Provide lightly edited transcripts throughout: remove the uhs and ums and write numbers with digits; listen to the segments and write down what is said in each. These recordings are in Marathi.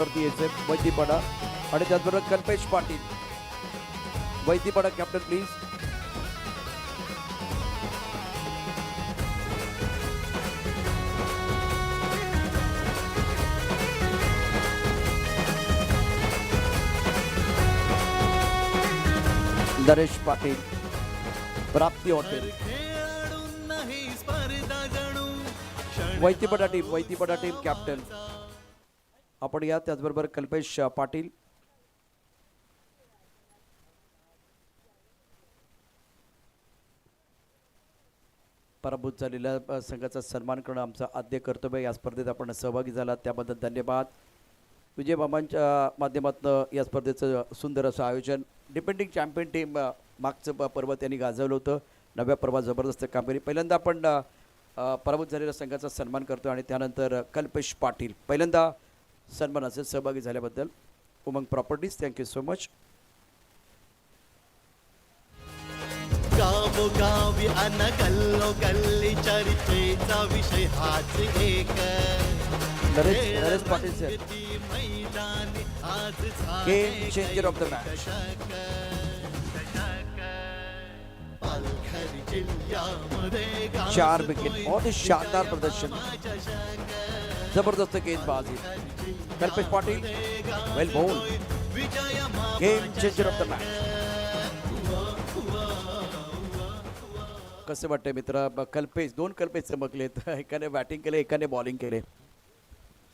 वरती यायचे वैद्यपाडा आणि त्याचबरोबर Kalpesh Patil. Vaidyapada captain please. Naresh Patil Prapti hotel. वैद्यपाडा team captain आपण या. त्याचबरोबर कल्पेश पाटील. पराभूत झालेल्या संघाचा सन्मान करणं आमचं आद्य कर्तव्य. या स्पर्धेत आपण सहभागी झालात त्याबद्दल धन्यवाद. विजय मामांच्या माध्यमातून या स्पर्धेचं सुंदर असं आयोजन. डिपेंडिंग चॅम्पियन टीम मागचं पर्व त्यांनी गाजवलं होतं. नव्या पर्वात जबरदस्त कामगिरी. पहिल्यांदा आपण पराभूत झालेल्या संघाचा सन्मान करतो आणि त्यानंतर कल्पेश पाटील पहिल्यांदा सन्मानाचे सहभागी झाल्याबद्दल उमंग प्रॉपर्टीज थँक्यू सो मच. गावोगावी अन गल्लोगल्ली चर्चेचा विषय हाच एक. नरेश पाटील सर मैदानी आज game changer of the match. Palghar जिल्ह्यामध्ये 4 विकेट. बहुत ही शानदार प्रदर्शन. जबरदस्त गेंदबाजी. Kalpesh Patil well ball. Game changer of the match. कसं वाटतंय मित्र? कल्पेश दोन कल्पेश चमकलेत. एकाने बॅटिंग केले एकाने बॉलिंग केले.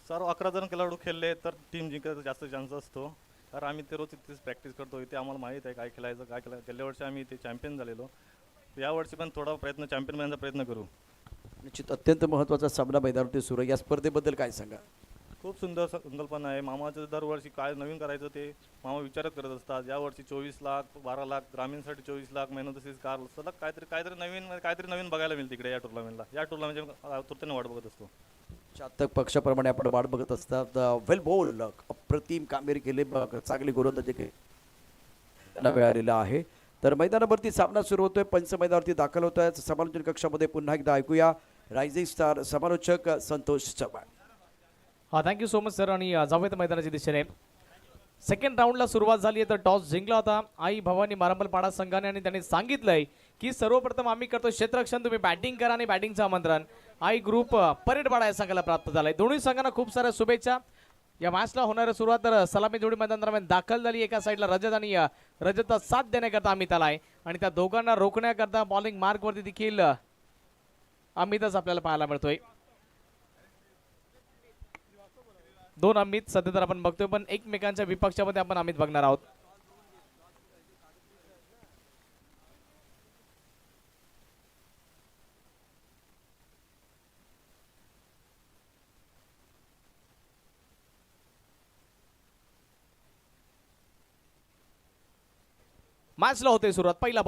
सर्व 11 जण खेळाडू खेळले तर टीम जिंकायचा जास्त चान्स असतो. कारण आम्ही ते रोज इथेच प्रॅक्टिस करतो. इथे आम्हाला माहीत आहे काय खेळायचं काय खेळायचं. गेल्या वर्षी आम्ही इथे चॅम्पियन झालेलो. यावर्षी पण थोडा चॅम्पियन बनण्याचा प्रयत्न करू. निश्चित अत्यंत महत्त्वाचा सामना मैदानावरती सुरू आहे. या स्पर्धेबद्दल काय सांगा? खूप सुंदर संकल्पना आहे. मामाचं दरवर्षी काय नवीन करायचं ते मामा विचारच करत असतात. यावर्षी 24 लाख 12 लाख ग्रामीणसाठी 24 लाख मेहनतीस कार सलग काहीतरी नवीन बघायला मिळेल तिकडे या टुर्नामेंटला. या टुर्नामेंटच्या आतुरतेने वाट बघत असतो. चातक पक्षाप्रमाणे आपण वाट बघत असतात. वेल बॉल अप्रतिम कामगिरी केली. चांगली गोलंदाजी केली वेळ आलेला आहे. तर मैदानावरती सामना सुरू होतोय. पंच मैदानावरती दाखल होत आहे. समालोचन कक्षामध्ये पुन्हा एकदा ऐकूया रायझिंग स्टार समालोचक Santosh Chavan. Thank you so much sir. आणि जाऊयात मैदानाच्या दिशेने. सेकंड राऊंडला सुरुवात झाली आहे तर टॉस जिंकला होता आई भवानी मारंबलपाडा संघाने आणि त्यांनी सांगितलंय की सर्वप्रथम आम्ही करतो क्षेत्ररक्षण, तुम्ही बॅटिंग करा आणि बॅटिंगचं आमंत्रण आई ग्रुप परेडपाडा या संघाला प्राप्त झालंय. दोन्ही संघांना खूप साऱ्या शुभेच्छा. या मॅचला होणारी सुरुवात तर सलामी जोडी मैदान दरम्यान दाखल झाली. एका साईडला रजत आणि रजतचा साथ देण्याकरता अमित आलाय आणि त्या दोघांना रोखण्याकरता बॉलिंग मार्कवरती देखील अमितच आपल्याला पाहायला मिळतोय. दोन अमित सध्या तर आपण बघतोय पण एकमेकांच्या विपक्षामध्ये आपण अमित बघणार आहोत. मॅचला होते सुरुवात. पहिला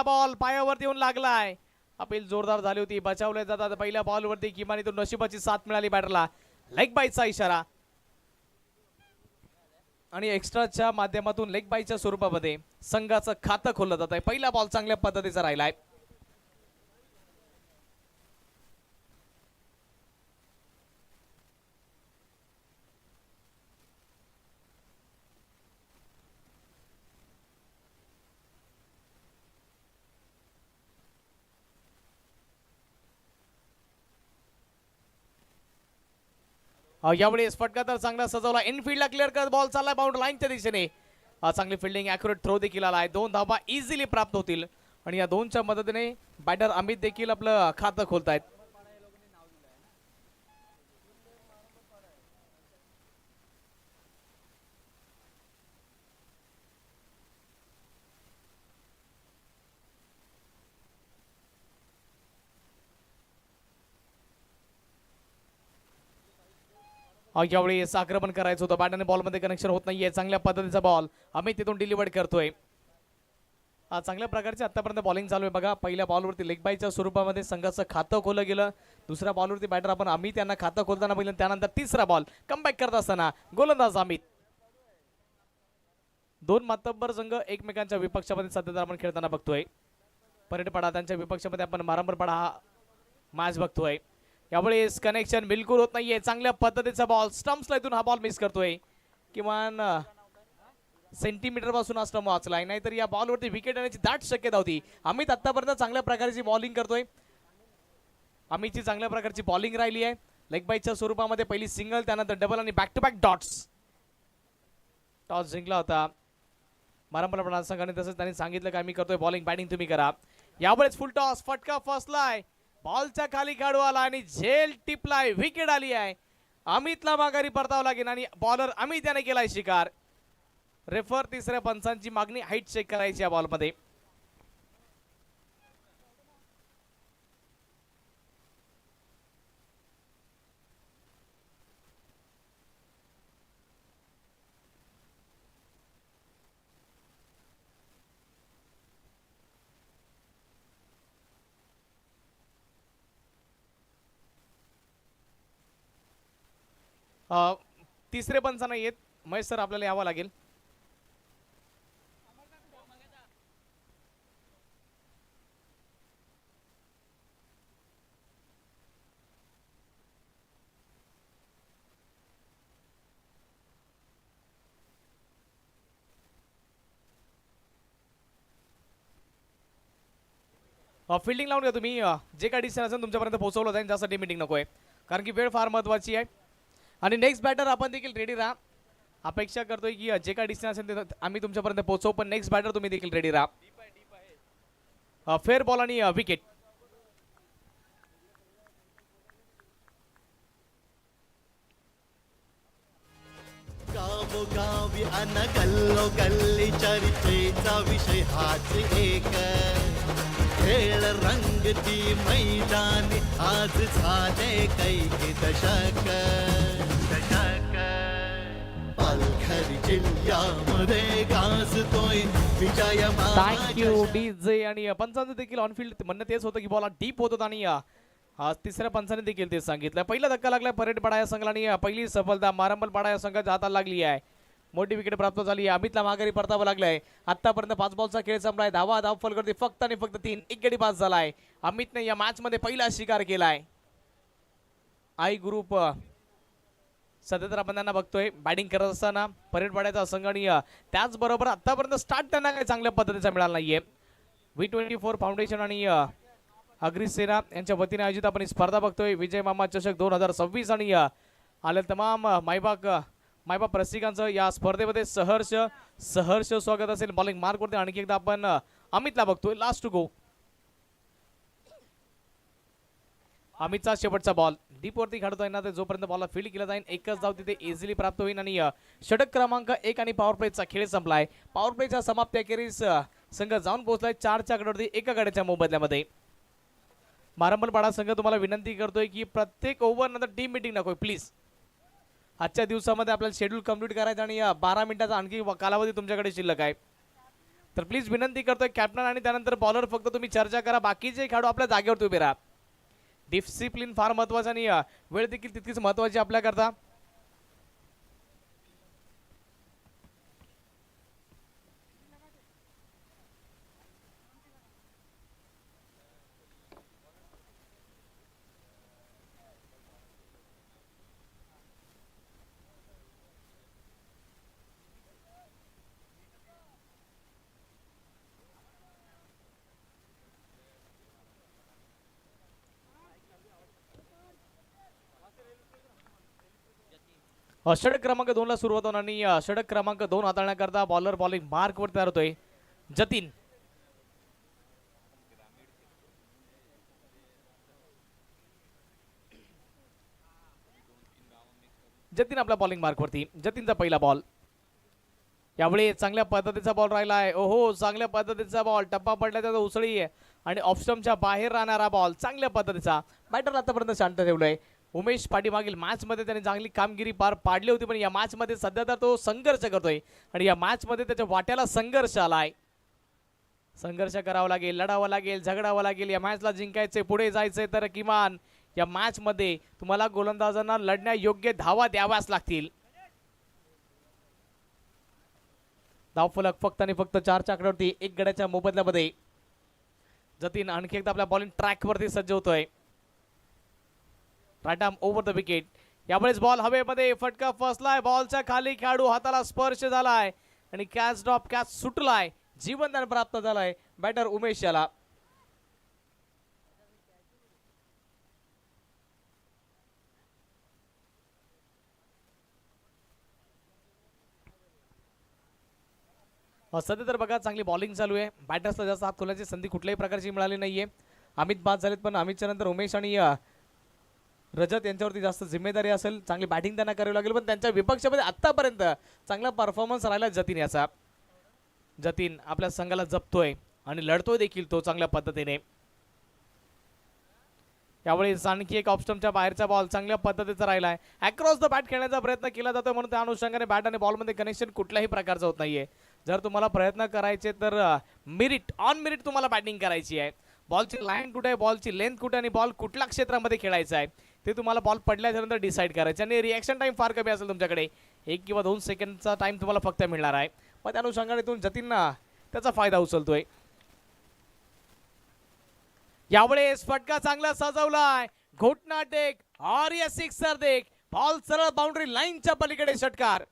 बॉल पायावरती येऊन लागलाय. अपील जोरदार झाली होती. बचावले जातात. पहिल्या बॉलवरती किमान इथून नशिबाची साथ मिळाली बॅटरला. लेग बाईचा इशारा आणि एक्स्ट्राच्या माध्यमातून लेग बाईच्या स्वरूपामध्ये संघाचं खातं खोललं जात आहे. पहिला बॉल चांगल्या पद्धतीचा राहिलाय. यावेळी फटका तर चांगला सजवला. इनफिल्डला क्लिअर करत बॉल चाललाय बाउंड्री लाईनच्या दिशेने. चांगली फिल्डिंग ॲक्युरेट थ्रो देखील आलाय. 2 धावा इझिली प्राप्त होतील आणि या दोनच्या मदतीने बॅटर अमित देखील आपलं खातं खोलतायत. यावेळी आक्रमण करायचं होतं. बॅट आणि बॉलमध्ये कनेक्शन होत नाहीये. चांगल्या पद्धतीचा बॉल अमित तिथून डिलिव्हर करतोय. चांगल्या प्रकारची आतापर्यंत बॉलिंग चालू आहे बघा. पहिल्या बॉलवरती लेग बायच्या स्वरूपामध्ये संघाचं खातं खोलं गेलं. दुसऱ्या बॉलवरती बॅटर आपण अमित यांना खातं खोलताना पाहिलं. त्यानंतर तिसरा बॉल कमबॅक करत असताना गोलंदाज अमित. दोन मातब्बर संघ एकमेकांच्या विपक्षामध्ये सध्या आपण खेळताना बघतोय. परेडपाडा त्यांच्या विपक्षामध्ये आपण मारंबरपाडा हा मॅच बघतोय. यावेळेस कनेक्शन बिलकुल होत नाहीये. चांगल्या पद्धतीचा बॉल स्टम्प्सला इथून हा बॉल मिस करतोय. किमान सेंटीमीटर पासून हा स्टंप वाचलाय, नाहीतर या बॉलवरती विकेट येण्याची दाट शक्यता होती. अमित आतापर्यंत चांगल्या प्रकारची बॉलिंग करतोय. अमितची चांगल्या प्रकारची बॉलिंग राहिली आहे. लेग बाईच्या स्वरूपामध्ये पहिली सिंगल, त्यानंतर डबल आणि back to back dots. Toss जिंकला होता मारंपला संघाने, तसंच त्यांनी सांगितलं काय मी करतोय बॉलिंग, बॅटिंग तुम्ही करा. यावेळेस फुल टॉस, फटका फसलाय, बॉलच्या खाली खेळू आला आणि झेल टिपलाय, विकेट आली आहे. अमितला माघारी परतावं लागेल आणि बॉलर अमित याने केलाय शिकार. रेफर तिसऱ्या पंचांची मागणी हाईट चेक करायची या बॉलमध्ये. तिसरे पंचांना येत महेश सर आपल्याला यावं लागेल. फिल्डिंग लावून घ्या तुम्ही. जे काही डिसिजन असेल तुमच्यापर्यंत पोहोचवलं जाईल, त्यासाठी मीटिंग नको आहे, कारण की वेळ फार महत्वाची आहे. आणि नेक्स्ट बॅटर आपण देखील रेडी राहा. अपेक्षा करतोय की जे काही डिसिजन असेल ते आम्ही तुमच्यापर्यंत पोहोचवू, पण नेक्स्ट बॅटर तुम्ही देखील रेडी राहा. फेअर बॉल आणि विकेट. गावोगावी अन गल्लोगल्ली चर्चेचा विषय हाच एक. खेळ रंगती मैदानी आज झाले कैकी दशक. पालघर जिल्ह्यामध्ये गाजतोय विजय थँक्यू डीजे. आणि पंचांचं देखील ऑनफिल्ड म्हणणं तेच होतं की बॉल डीप होत होता, आणि तिसऱ्या पंचाने देखील तेच सांगितलं. पहिला धक्का लागलाय परेड पाडा या संघाला, आणि पहिली सफलता मारंबल पाडा या संघाच्या हाताला लागली आहे. मोठी विकेट प्राप्त झाली. अमितला माघारी परतावं लागलंय. आतापर्यंत 5 बॉलचा खेळ संपलाय. धाव फलकरती फक्त आणि फक्त 3. एक गडी पास झालाय. अमितने या मॅच मध्ये पहिला शिकार केलाय. आई ग्रुप सध्या तर आपण त्यांना बघतोय बॅटिंग करत असताना परेड पाड्याचा संघ, आणि त्याचबरोबर आतापर्यंत स्टार्ट त्यांना काही चांगल्या पद्धतीचा मिळाला नाहीये. V24 फाउंडेशन आणि अग्रिसेना यांच्या वतीने आयोजित आपण ही स्पर्धा बघतोय. विजय मामा चषक 2026, आणि आले तमाम मायबाप रसिकांचं या स्पर्धेमध्ये सहर्ष स्वागत असेल. बॉलिंग मार्क वरती आणखी एकदा आपण अमितला बघतोय. Last to go. अमितचा शेवटचा बॉल डीप वरती खेळतोय ना, ते जोपर्यंत बॉलला फील्ड केला जाईल एकच धाव तिथे इझिली प्राप्त होईल. आणि षटक क्रमांक 1 आणि पॉवर प्लेचा खेळ संपलाय. पॉवर प्लेच्या समाप्ती अखेरीस संघ जाऊन पोहोचलाय 4च्या आकड्यावरती 1 गाड्याच्या मोबदल्यामध्ये. मारंबल पाडा संघ तुम्हाला विनंती करतोय की प्रत्येक ओव्हर नंतर टीम मीटिंग नकोय प्लीज. आजच्या दिवसामध्ये आपल्याला शेड्यूल कंप्लीट करायचं, आणि 12 मिनिटाचा आणखी कालावधी तुमच्याकडे शिल्लक आहे. तर प्लीज विनंती करतोय कॅप्टन आणि त्यानंतर बॉलर फक्त तुम्ही चर्चा करा. बाकीचे खेळाडू आपल्या जागेवरती उभे राहा. डिसिप्लिन फार महत्वाचा, आणि वेळ देखील तितकीच महत्वाची आपल्याकरता. षटक क्रमांक 2 ला सुरुवात होणार, आणि षटक क्रमांक 2 हाताळण्याकरता बॉलर बॉलिंग मार्क वर तयार होतोय. जतीन आपल्या बॉलिंग मार्क वरती. जतीनचा पहिला बॉल. यावेळी चांगल्या पद्धतीचा बॉल राहिला आहे. ओहो, चांगल्या पद्धतीचा बॉल. टप्पा पडला त्याचा उसळी आहे, आणि ऑफ स्टंपच्या बाहेर राहणारा बॉल चांगल्या पद्धतीचा. बॅटर आतापर्यंत शांत ठेवलंय. उमेश पाटीमागील मॅच मध्ये त्याने चांगली कामगिरी पार पाडली होती, पण या मॅच मध्ये सध्या तर तो संघर्ष करतोय, आणि या मॅच मध्ये त्याच्या वाट्याला संघर्ष आलाय. संघर्ष करावा लागेल, लढावं लागेल, झगडावं लागेल. या मॅचला जिंकायचे, पुढे जायचंय, तर किमान या मॅच मध्ये तुम्हाला गोलंदाजांना लढण्या योग्य धावा द्याव्याच लागतील. धावफलक फक्त आणि फक्त 4च्या आकड्यावरती 1 गड्याच्या मोबदल्यामध्ये. जतीन आणखी एकदा आपल्या बॉलिंग ट्रॅक वरती सज्ज होतोय. Right arm over the wicket. यावेळेस बॉल हवेमध्ये फटका फसलाय. बॉलच्या खाली खेळाडू हाताला स्पर्श झालाय आणि कॅच ड्रॉप कॅच सुटलाय. जीवनदान प्राप्त झालाय बॅटर उमेश याला. सध्या तर बघा चांगली बॉलिंग चालू आहे. बॅटर्सला जास्त हात खोलायची संधी कुठल्याही प्रकारची मिळाली नाहीये. अमित बाद झालेत पण अमितच्या नंतर उमेश आणि रजत यांच्यावरती जास्त जिम्मेदारी असेल. चांगली बॅटिंग त्यांना करावी लागेल पण त्यांच्या विपक्षामध्ये आतापर्यंत चांगला परफॉर्मन्स राहिला जतीन याचा. जतीन आपल्या संघाला जपतोय आणि लढतोय देखील तो चांगल्या पद्धतीने. यावेळेस आणखी एक ऑप्स्टमच्या बाहेरचा बॉल चांगल्या पद्धतीचा राहिलाय. अक्रॉस द बॅट खेळण्याचा प्रयत्न केला जातोय म्हणून त्या अनुषंगाने बॅट आणि बॉलमध्ये कनेक्शन कुठल्याही प्रकारचं होत नाहीये. जर तुम्हाला प्रयत्न करायचे तर मिरिट ऑन मिरिट तुम्हाला बॅटिंग करायची आहे. बॉलची लाईन कुठे आहे, बॉलची लेंथ कुठे आणि बॉल कुठल्या क्षेत्रामध्ये खेळायचा आहे ते तुम्हाला बॉल पडल्यानंतर डिसाईड करायचं. आणि रिॲक्शन टाइम फार कमी असेल तुमच्याकडे. 1 किंवा 2 सेकंडचा टाइम तुम्हाला फक्त मिळणार आहे. मग त्या अनुषंगाने जतीनना त्याचा फायदा उचलतोय. यावेळेस फटका चांगला सजवलाय. घोटना टेक और या सिक्सर देख. बॉल सरळ बाउंड्री लाईनच्या पलीकडे षटकार.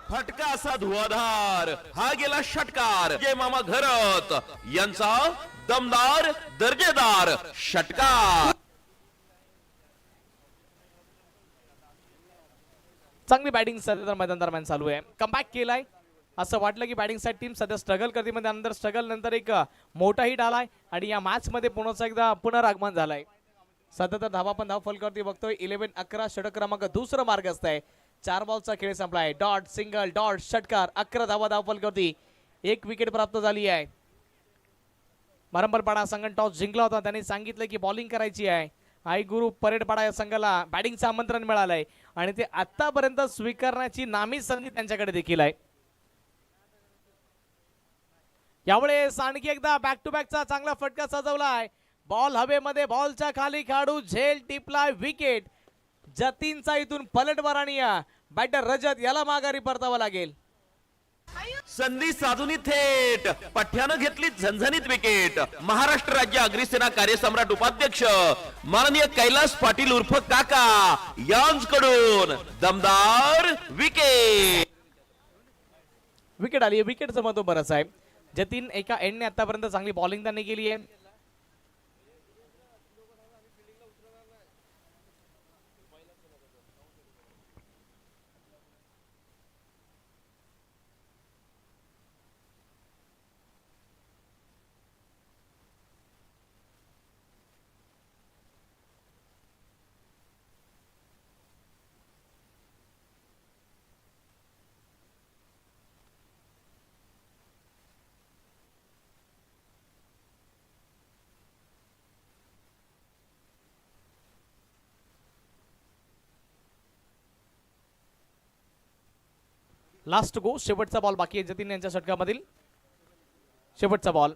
फटका असा धुवाधार हा गेला षटकार. जय मामा घरत यांचा दमदार दर्जेदार षटकार. चांगली बॅटिंग सध्या मैदान दरम्यान चालू आहे. कमबॅक केलाय. असं वाटलं की बॅटिंग साईड टीम सध्या स्ट्रगल करते पण त्यानंतर स्ट्रगल नंतर एक मोठा हिट आलाय आणि या मॅच मध्ये पुन्हा एकदा पुनरागमन झालंय. सध्या तर धावा पण धाव फलकावरती बघतोय. 11-11 षटक क्रमांक दुसरं मार्ग असतंय. 4 बॉलचा खेळ संपलाय. डॉट सिंगल डॉट षटकार. 11 धावा धाव फलकावरती 1 विकेट प्राप्त झाली आहे. मारंबलपाडा संघाने टॉस जिंकला होता. त्यांनी सांगितलं की बॉलिंग करायची आहे. आई गुरु परेडपाडा या संघाला बॅटिंगचं आमंत्रण मिळालंय आणि ते आतापर्यंत स्वीकारण्याची नामी संधी त्यांच्याकडे देखील आहे. यावेळेस आणखी एकदा बॅक टू बॅकचा चांगला फटका सजवलाय. बॉल हवेमध्ये बॉलच्या खाली खेळाडू झेल टिपलाय. विकेट. जतीनचा इथून पलटवार आणि बॅटर रजत याला माघारी परतावं लागेल. संधी साधून थेट पठ्यानं घेतली झणझणीत विकेट. महाराष्ट्र राज्य अग्निसेना कार्यसम्राट उपाध्यक्ष माननीय कैलास पाटील उर्फ काका यांच्याकडून दमदार विकेट. विकेट आली. विकेटचं महत्व बरंच आहे. जतीन एका एंडने आतापर्यंत चांगली बॉलिंग त्यांनी केली आहे. लास्ट गो. शेवटचा बॉल बाकी आहे जतीन यांच्या षटकामधील. शेवटचा बॉल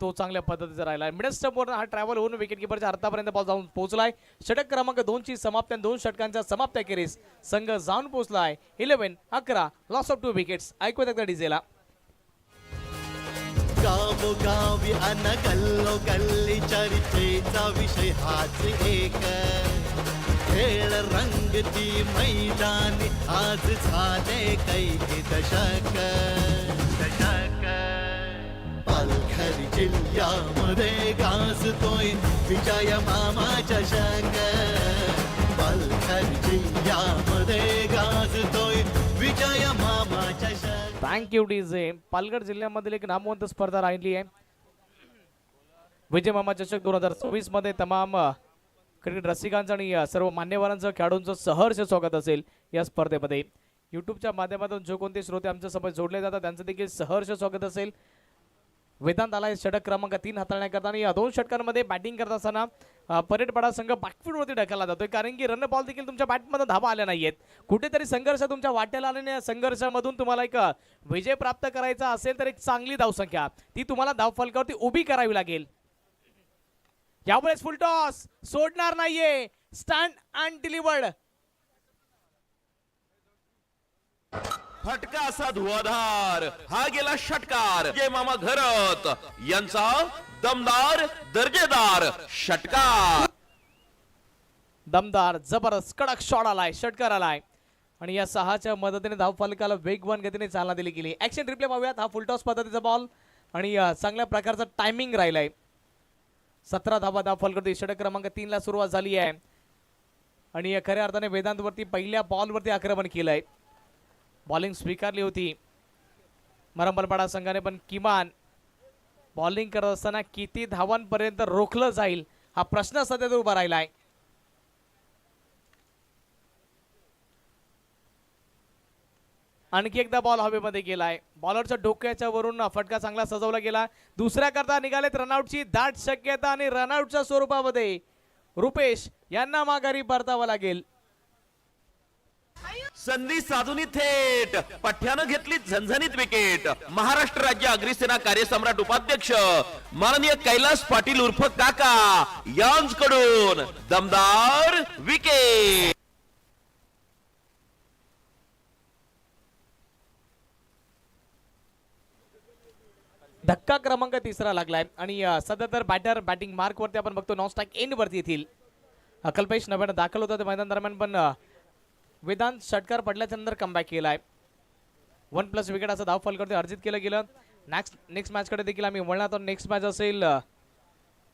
तो चांगल्या पद्धतीचा राहिला. मिडल स्टंपवर हा ट्रॅव्हल होऊन विकेट किपरच्या हातापर्यंत बॉल जाऊन पोहोचलाय. षटक क्रमांक 2 ची समाप्ती 2 षटकांच्या समाप्त्या खेरीज संघ जाऊन पोहोचलाय 11-11 लॉस ऑफ 2 विकेट्स. ऐकूयात एकदा डीजेला. गावोगावी अन गल्लोगल्ली चर्चेचा विषय हाच एक. खेळ रंगती मैदानी आज झाले कैकी दशक. पालघर जिल्ह्यामध्ये गाजतोय विजय मामा चषक. पालघर जिल्ह्यामध्ये गाजतोय विजय मामा चषक. Thank you DJ. पालघर जिल्ह्यामधील एक नामवंत स्पर्धा राहिली आहे. विजय मामा चषक 2024 मध्ये तमाम क्रिकेट रसिकांचं आणि सर्व मान्यवरांचं खेळाडूंचं सहर्ष स्वागत असेल या स्पर्धेमध्ये. युट्यूबच्या माध्यमातून जो कोणते श्रोते आमच्या सोबत जोडले जातात त्यांचं देखील सहर्ष स्वागत असेल. वेदांत आलाय षटक क्रमांक 3 हाताळण्याकरता आणि या 2 षटकांमध्ये बॅटिंग करत असताना परेडपाडा संघ बॅकफूटवरती ढकलला जातोय कारण की रन बॉल देखील तुमच्या बॅटमध्ये धावा आल्या नाहीयेत. कुठेतरी संघर्ष तुमच्या वाट्याला आल्याने या संघर्षामधून तुम्हाला एक विजय प्राप्त करायचा असेल तर एक चांगली धावसंख्या ती तुम्हाला धावफलकावरती उभी करावी लागेल. यावेळेस फुल टॉस सोडणार नाहीये. Stand and delivered. फटका असा धुवाधार हा गेला षटकार. जय मामा घरत यांचा दमदार दर्जेदार षटकार. दमदार जबरदस्त कडक शॉट आलाय, षटकार आलाय आणि या 6च्या मदतीने धावफलकाला वेगवान गतीने चालना दिली गेली. ऍक्शन रिप्ले पाहूयात. हा फुलटॉस पद्धतीचा बॉल आणि चांगल्या प्रकारचा टायमिंग राहिलाय. 17 धावा धावफलकावरती. षटक क्रमांक 3 ला सुरुवात झाली आहे आणि खऱ्या अर्थाने वेदांतवरती पहिल्या बॉलवरती आक्रमण केलंय. बॉलिंग स्वीकारली होती मरंबलपाडा संघाने, पण किमान बॉलिंग करत असताना किती धावांपर्यंत रोखलं जाईल हा प्रश्न सध्या उभा राहिलाय. आणखी एकदा बॉल हवेमध्ये गेलाय. बॉलरच्या डोक्याच्या वरून फटका चांगला सजवला गेला. दुसऱ्या करता निघालेत रनआउटची दाट शक्यता आणि रनआउटच्या स्वरूपामध्ये रुपेश यांना माघारी परतावं लागेल. संधी साधून थेट पठ्यानं घेतली झणझणीत विकेट. महाराष्ट्र राज्य अग्निसेना कार्यसम्राट उपाध्यक्ष माननीय कैलास पाटील उर्फ काका यांच्याकडून दमदार विकेट. धक्का क्रमांक 3 लागलाय आणि सध्या तर बॅटर बॅटिंग मार्क वरती आपण बघतो नॉन स्ट्राईक एंड वरती येथील कल्पेश नव्यानं दाखल होता मैदान दरम्यान, पण वेदांत षटकार पडल्याच्या नंतर कमबॅक केलाय. 1+ विकेट असं धाव फलकावरती अर्जित केलं गेलं. नेक्स्ट मॅच कडे देखील आम्ही वळणार आहोत. नेक्स्ट मॅच असेल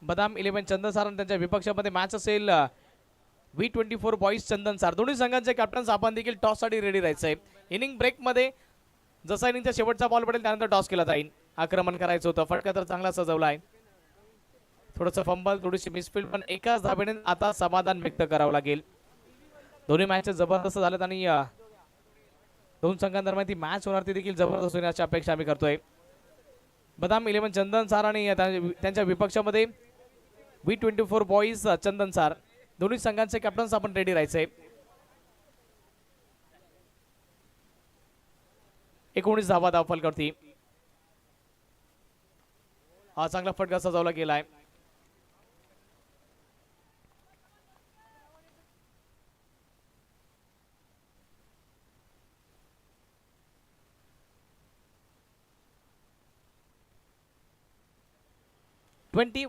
बदाम 11 चंदन सार आणि त्यांच्या विपक्षामध्ये मॅच असेल V24 बॉईज चंदन सार. दोन्ही संघांचे कॅप्टन्स आपण देखील टॉस साठी रेडी राहायचंय. इनिंग ब्रेक मध्ये जसा इनिंगचा शेवटचा बॉल पडेल त्यानंतर टॉस केला जाईल. आक्रमण करायचं होतं. फटका तर चांगला सजवला आहे. थोडंसं फंबल, थोडीशी मिसफील्ड, पण एकाच धाब्याने आता समाधान व्यक्त करावं लागेल. दोन्ही मॅचेस जबरदस्त झालेत आणि दोन संघांदरम्यान ती मॅच होणार ती देखील जबरदस्त होईल अशी अपेक्षा आम्ही करतोय. बदाम 11 चंदन सार आणि त्यांच्या विपक्षामध्ये V24 बॉईज चंदन सार. दोन्ही संघांचे कॅप्टन्स आपण रेडी राहायचंय. 19 धावा धावफलकावरती. हा चांगला फटका सजवला गेलाय.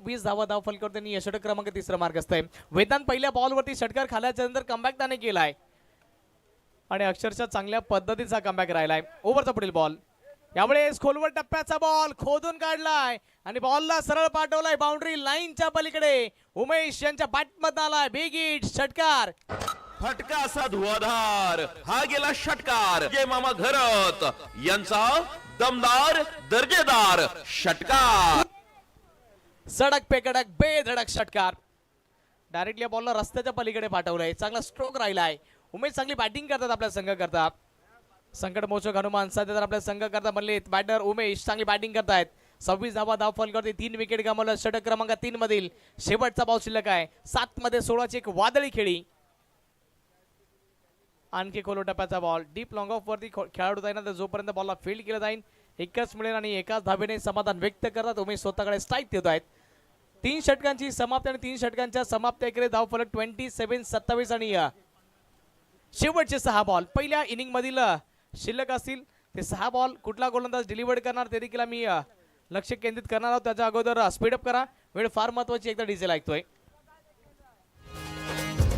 वीस धावा धावफलकावर त्यांनी षटक क्रमांक 3 मार्क असतंय. वेदांत पहिल्या बॉलवरती षटकार खाल्याच्या नंतर कमबॅक त्याने केलाय आणि अक्षरशः चांगल्या पद्धतीचा कमबॅक राहिलाय. ओव्हरचा पुढील बॉल. यावेळेस खोलवर टप्प्याचा बॉल खोदून काढलाय आणि बॉलला सरळ पाठवलाय बाउंड्री लाईनच्या पलीकडे. उमेश यांच्या बॅटमधून आलाय बिग हिट षटकार. फटका असा धुवाधार. हा गेला षटकार. जय मामा घरत यांचा दमदार दर्जेदार षटकार. सडक पे कडक बेधडक षटकार. डायरेक्टली बॉलला रस्त्याच्या पलीकडे पाठवलंय. चांगला स्ट्रोक राहिलाय. उमेश चांगली बॅटिंग करतात आपल्या संघ करता. संकट मोचक हनुमान सध्या तर आपल्या संघ करता बनले. बॅटर उमेश चांगली बॅटिंग करतायत. 26 धावा धाव फलकावरती 3 विकेट गमावलं. षटक क्रमांक 3 मधील शेवटचा बॉल शिल्लक आहे. 7 मध्ये 16ची एक वादळी खेळी. आणखी खोलो टप्प्याचा बॉल डीप लॉंग ऑफ वरती खेळाडू जाईना तर जोपर्यंत बॉलला फील्ड केलं जाईल एकच मिळेल आणि एकाच धावेने समाधान व्यक्त करतात. उमेश स्वतःकडे स्ट्राईक देत आहेत. 3 षटकांची समाप्ती आणि 3 षटकांच्या समाप्तीकडे धाव फलक 27-27 आणि शेवटचे 6 बॉल पहिल्या इनिंग मधील शिल्लक असतील ते 6 बॉल कुठला गोलंदाज डिलिव्हर्ड करणार ते देखील आम्ही लक्ष केंद्रित करणार आहोत. त्याच्या अगोदर स्पीडअप करा. वेळ फार महत्वाची. एकदा डिझेल ऐकतोय.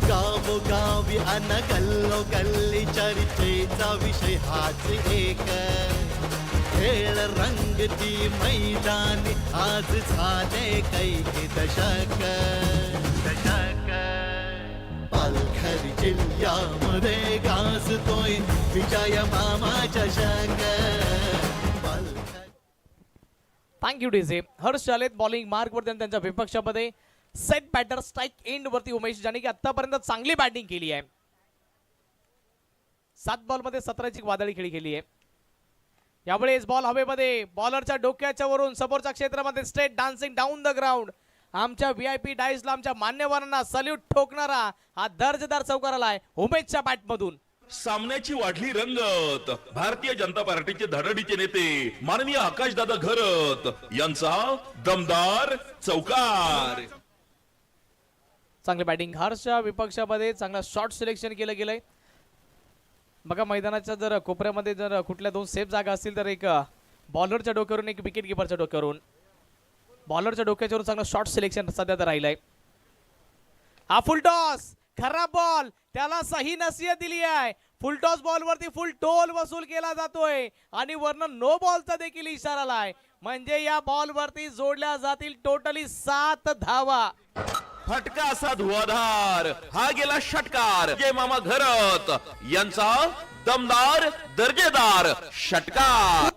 गावोगावी अन गल्लोगल्ली चर्चेचा विषय हाच एक. खेळ रंगती मैदानी आज झाले कैक दशक. पालघर जिल्ह्यामध्ये गाजतोय विजय मामा चषक. Thank you DJ. हर्ष आलेत बॉलिंग मार्क वरती आणि त्यांच्या विपक्षामध्ये सेट बॅटर स्ट्राईक एंड वरती उमेश ज्याने की आतापर्यंत चांगली बॅटिंग केली आहे. 7 बॉल मध्ये 17ची वादळी खेळी केली आहे. यावेळेस बॉल हवेमध्ये बॉलरच्या डोक्याच्या वरून समोरच्या क्षेत्रामध्ये straight dancing down the ground. आमच्या VIP डायसला आमच्या मान्यवरांना सल्यूट ठोकणारा हा दर्जेदार चौकार आलाय उमेशच्या बॅटमधून. सामन्याची वाढली रंगत. भारतीय जनता पार्टीचे धडडीचे नेते माननीय आकाशदादा घरत यांचा दमदार चौकार. चांगली बॅटिंग. हर्षच्या विपक्षामध्ये चांगला शॉट सिलेक्शन केलं गेलंय. बघा मैदानाच्या जर कोपऱ्यामध्ये जर कुठल्या 2 सेफ जागा असतील तर एक बॉलरच्या डोक्यावरून एक विकेट किपरच्या डोक्यावरून. बॉलरच्या डोक्याच्यावरून चांगलं शॉट सिलेक्शन सध्या तर राहिलंय. हा फुल टॉस खराब बॉल, त्याला सही नसीहत दिली आहे. फुल टॉस बॉल वरती फुल टोल वसूल केला जातोय आणि वरनं नो बॉलचा देखील इशारा आलाय. म्हणजे या बॉल वरती जोडल्या जातील टोटली 7 धावा. फटका असा धुवाधार, हा गेला षटकार. जय मामा घरत यांचा दमदार दर्जेदार षटकार.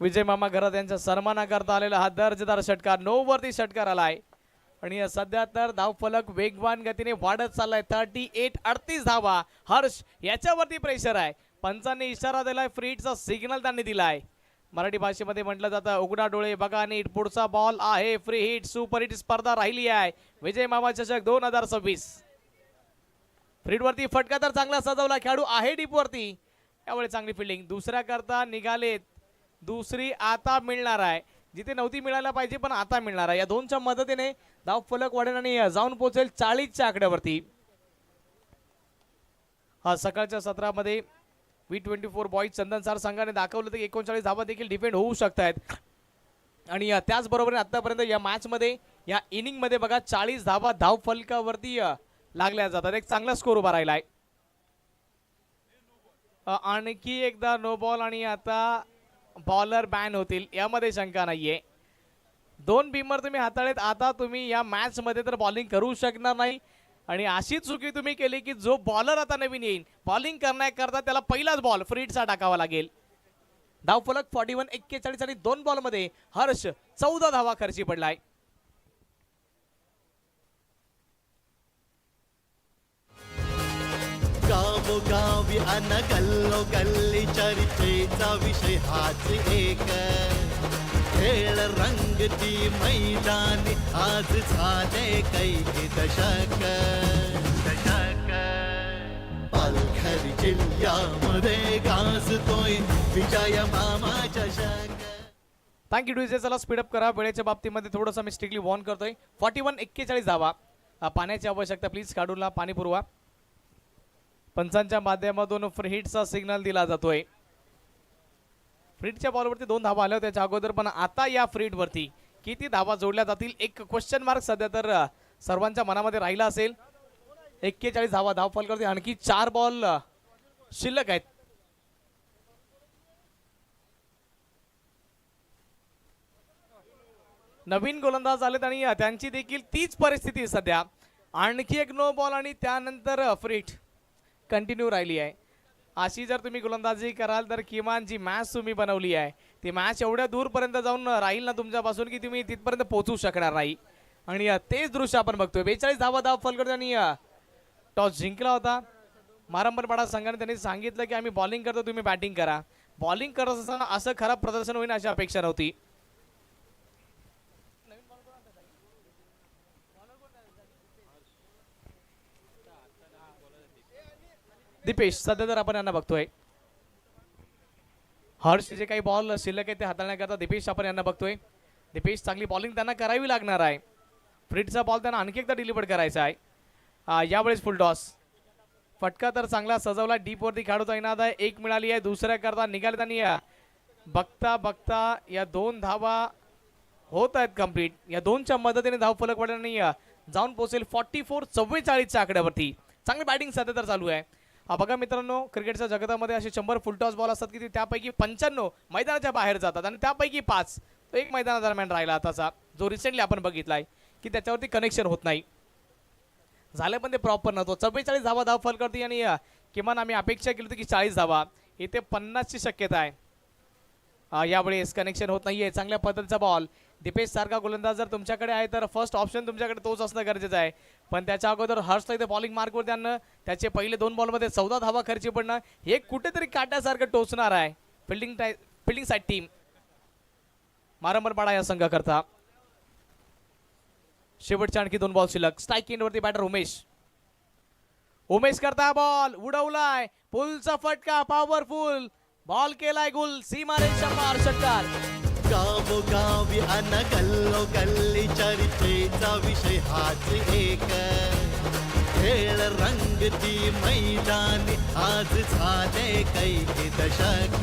विजय मामा घरात यांच्या सन्मानाकरता आलेला हा दर्जेदार षटकार. 9 वरती षटकार आलाय आणि सध्या तर धावफलक वेगवान गतीने वाढत चाललाय. 38 धावा. हर्ष याच्यावरती प्रेशर आहे. पंचांनी इशारा दिलाय, फ्री हिटचा सिग्नल त्यांनी दिलाय. मराठी भाषेमध्ये म्हटलं जातं उघडा डोळे बघा नीट. पुढचा बॉल आहे फ्री हिट. सुपर हिट स्पर्धा राहिली आहे. विजय मामा चषक 2026. फ्री वरती फटका तर चांगला सजवला. खेळाडू आहे डीप वरती. यावेळी चांगली फिल्डिंग. दुसऱ्या करता निघालेत. दुसरी आता मिळणार आहे. जिथे नव्हती मिळायला पाहिजे पण आता मिळणार आहे. या दोनच्या मदतीने धाव फलक वाढेल आणि जाऊन पोहोचेल 40च्या आकड्यावरती. हा सकाळच्या सत्रामध्ये V24 बॉईज चंदन सार संघाने दाखवलं तर 39 धावा देखील डिफेंड होऊ शकत आहेत. आणि त्याचबरोबर आतापर्यंत या मॅच मध्ये या इनिंग मध्ये बघा 40 धावा धाव फलकावरती लागल्या जातात. एक चांगला स्कोर उभा राहिला आहे. आणखी एकदा नो बॉल आणि आता बॉलर बॅन होतील यामध्ये शंका नाहीये. 2 बिमर तुम्ही हाताळलेत. आता तुम्ही या मॅच मध्ये तर बॉलिंग करू शकणार नाही आणि अशी चुकी तुम्ही केली की जो बॉलर आता नवीन येईल बॉलिंग करण्याकरता त्याला पहिलाच बॉल फ्री हिटचा टाकावा लागेल. धावफलक 41-41 आणि 2 बॉल मध्ये हर्ष 14 धावा खर्ची पडलाय. गावोगावी अन गल्लोगल्ली चर्चेचा विषय हाच एक. खेळ रंगती मैदानी आज झाले कैकी दशक. पालघर जिल्ह्यामध्ये गाजतोय विजय मामा चषक. Thank you DJ. चला स्पीडअप करा. वेळेच्या बाबतीमध्ये थोडंसं मी स्ट्रिक्टली वॉर्न करतोय. 41-41 धावा. पाण्याची आवश्यकता, प्लीज काढूला पाणी पुरवा. पंचांच्या माध्यमातून फ्री हिटचा सिग्नल दिला जातोय. फ्री हिटच्या बॉलवरती 2 धावा आल्या त्याच्या अगोदर पण आता या फ्री हिटवरती किती धावा जोडल्या जातील एक क्वेश्चन मार्क सध्या तर सर्वांच्या मनामध्ये राहिला असेल. 41 धावा धाव फलकावरती आणखी 4 बॉल शिल्लक आहेत. नवीन गोलंदाज आलेत आणि त्यांची देखील तीच परिस्थिती सध्या. आणखी एक नो बॉल आणि त्यानंतर फ्री हिट कंटिन्यू राहिली आहे. अशी जर तुम्ही गोलंदाजी कराल तर किमान जी मॅच तुम्ही बनवली आहे ती मॅच एवढ्या दूरपर्यंत जाऊन राहील ना तुमच्यापासून की तुम्ही तिथपर्यंत पोहोचू शकणार नाही. आणि तेच दृश्य आपण बघतोय. 42 धावा धाव फलक आणि टॉस जिंकला होता मारंबरपाडा संघाने. त्यांनी सांगितलं की आम्ही बॉलिंग करतो तुम्ही बॅटिंग करा. बॉलिंग करत असताना असं खराब प्रदर्शन होईल अशी अपेक्षा नव्हती. दीपेश सध्या तर आपण यांना बघतोय. हर्ष जे काही बॉल शिल्लक आहे ते हाताळण्याकरता दीपेश आपण यांना बघतोय. दीपेश चांगली बॉलिंग त्यांना करावी लागणार आहे. फ्रीटचा बॉल त्यांना आणखी एकदा डिलिव्हर करायचा आहे. यावेळेस फुल टॉस. फटका तर चांगला सजवला. डीप वरती खेळता येणार आहे. 1 मिळाली आहे. दुसऱ्या करता निघाले त्यांनी. बघता बघता या 2 धावा होत आहेत कंप्लीट. या 2च्या मदतीने धाव फलक वाढल्याने जाऊन पोहोचेल 44-44च्या आकड्यावरती. चांगली बॅटिंग सध्या तर चालू आहे. बघा मित्रांनो, क्रिकेटच्या जगतामध्ये असे 100 फुल टॉस बॉल असतात की त्यापैकी 95 मैदानाच्या बाहेर जातात आणि त्यापैकी 5 तो 1 मैदानादरम्यान राहिला आताचा जो रिसेंटली आपण बघितलाय की त्याच्यावरती कनेक्शन होत नाही. झालं पण ते प्रॉपर नव्हतं. 44 धावा धाव फलकावरती आणि किमान आम्ही अपेक्षा केली होती की 40 धावा. इथे 50ची शक्यता आहे. यावेळेस कनेक्शन होत नाहीये. चांगल्या पद्धतीचा बॉल. दीपेश सारखा गोलंदाज जर तुमच्याकडे आहे तर फर्स्ट ऑप्शन तुमच्याकडे तोच असणं गरजेचं आहे. पण त्याच्या अगोदर हर्षला इथे बॉलिंग मार्कवर आणणं, त्याचे पहिले 2 बॉलमध्ये 14 धावा खर्ची पडणं हे कुठेतरी काट्यासारखं टोचणार आहे फिल्डिंग साईड टीम मारंबरपाडा या संघाकरता. शेवटच्या आणखी 2 बॉल शिल्लक. स्ट्राईक एंडवरती बॅटर उमेश करता बॉल उडवलाय. पुलचा फटका पॉवरफुल बॉल केलाय गुल. सीमारेषा पार षटकार. गावोगावी अन गल्लोगल्ली चर्चेचा विषय हाच एक. खेळ रंगती मैदानी आज झाले कैकी दशक.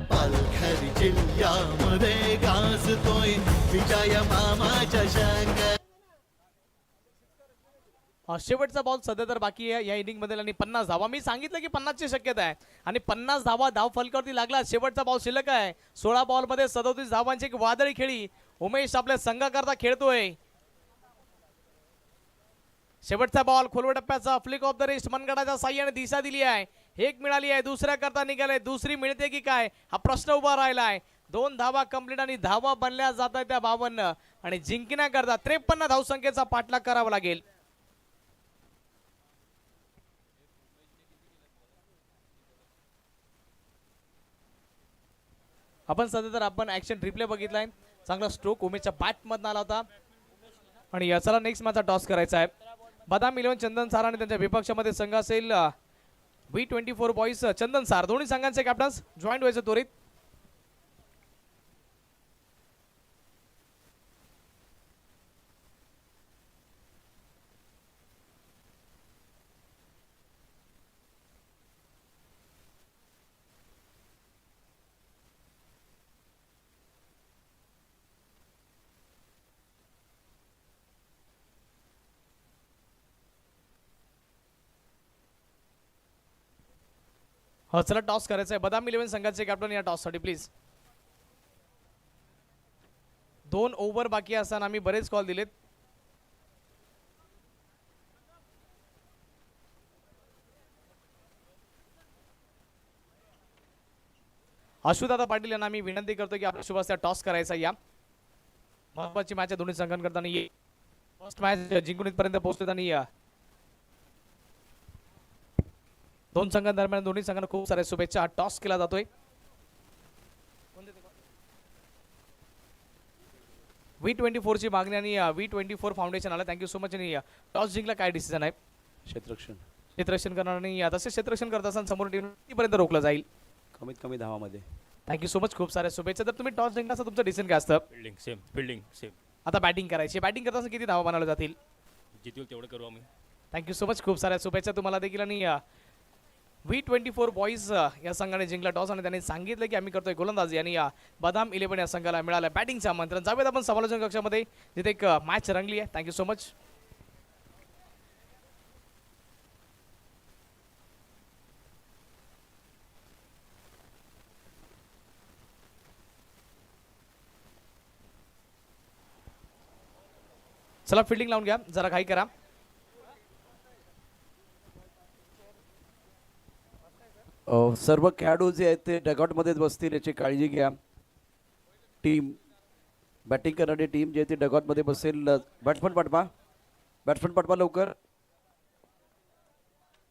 पालघर पालघर जिल्ह्यामध्ये गाजतोय विजय मामा चषक. शेवटचा बॉल सध्या तर बाकी आहे या इनिंग मध्ये आणि 50 धावा. मी सांगितलं की 50 ची शक्यता आहे आणि 50 धावा धाव फलकावरती लागला. शेवटचा बॉल शिल्लक आहे. 16 बॉल मध्ये 37 धावांची एक वादळी खेळी उमेश आपल्या संघाकरता खेळतोय. शेवटचा बॉल खोलवर टप्प्याचा फ्लिक ऑफ द रिस्ट मनगडाच्या साह्याने दिशा दिली आहे. एक मिळाली आहे, दुसऱ्या करता निघाले, दुसरी मिळते की काय हा प्रश्न उभा राहिला आहे. 2 धावा कंप्लीट आणि धावा बनल्या जात आहेत त्या 52 आणि जिंकण्याकरता 53 धावसंख्येचा पाठलाग करावा लागेल. आपण सध्या तर आपण ऍक्शन रिप्ले बघितलाय. चांगला स्ट्रोक उमेशच्या बॅट मधून आला होता आणि याचा नेक्स्ट मॅचचा टॉस करायचा आहे. बदाम 11 चंदन सार आणि त्यांच्या विपक्षामध्ये संघ असेल V24 बॉईज चंदन सार. दोन्ही संघांचे कॅप्टन्स जॉईंट व्हायचे त्वरित. चला टॉस करायचा आहे. बदाम 11 संघाचे कॅप्टन या टॉस साठी प्लीज. 2 ओव्हर बाकी असताना आम्ही बरेच कॉल दिलेत. अश्वदादा पाटील यांना मी विनंती करतो की आपल्या शुभास्या टॉस करायचा. या महत्वाची मॅच आहे दोन्ही संघांकरता आणि फर्स्ट मॅच जिंकून इथपर्यंत पोहोचतात आणि 2 संघांदरम्यान दोन्ही संघांना खूप साऱ्या शुभेच्छा. टॉस केला जातोय. V24 ची मागणी आणि V24 फाउंडेशन आला. Thank you so much. आणि टॉस जिंकला काय डिसिजन आहे? क्षेत्ररक्षण करणार आणि तसे क्षेत्ररक्षण करत असताना समोर टीम कितीपर्यंत रोखलं जाईल? कमीत कमी धावामध्ये. Thank you so much. खूप साऱ्या शुभेच्छा. तर तुम्ही टॉस जिंकला असं तुमचं डिसिजन काय असतं? फिल्डिंग सेम आता बॅटिंग करायची. बॅटिंग करत असताना किती धावा बनवल्या जातील? जितील तेवढं करू आम्ही. Thank you so much. खूप साऱ्या शुभेच्छा तुम्हाला देखील. आणि V24 बॉईज या संघाने जिंकला टॉस आणि त्यांनी सांगितलं की आम्ही करतोय गोलंदाजी आणि बदाम 11 या संघाला मिळालं बॅटिंगचं आमंत्रण. जाऊयात आपण समालोचन कक्षामध्ये जिथे एक मॅच रंगली आहे. Thank you so much. चला फिल्डिंग लावून घ्या, जरा घाई करा. सर्व खेळाडू जे आहेत ते डगआउटमध्येच बसतील याची काळजी घ्या. टीम बॅटिंग करणारी टीम जी आहे ती डगआउटमध्ये बसेल. बॅट्समन पाठवा लवकर.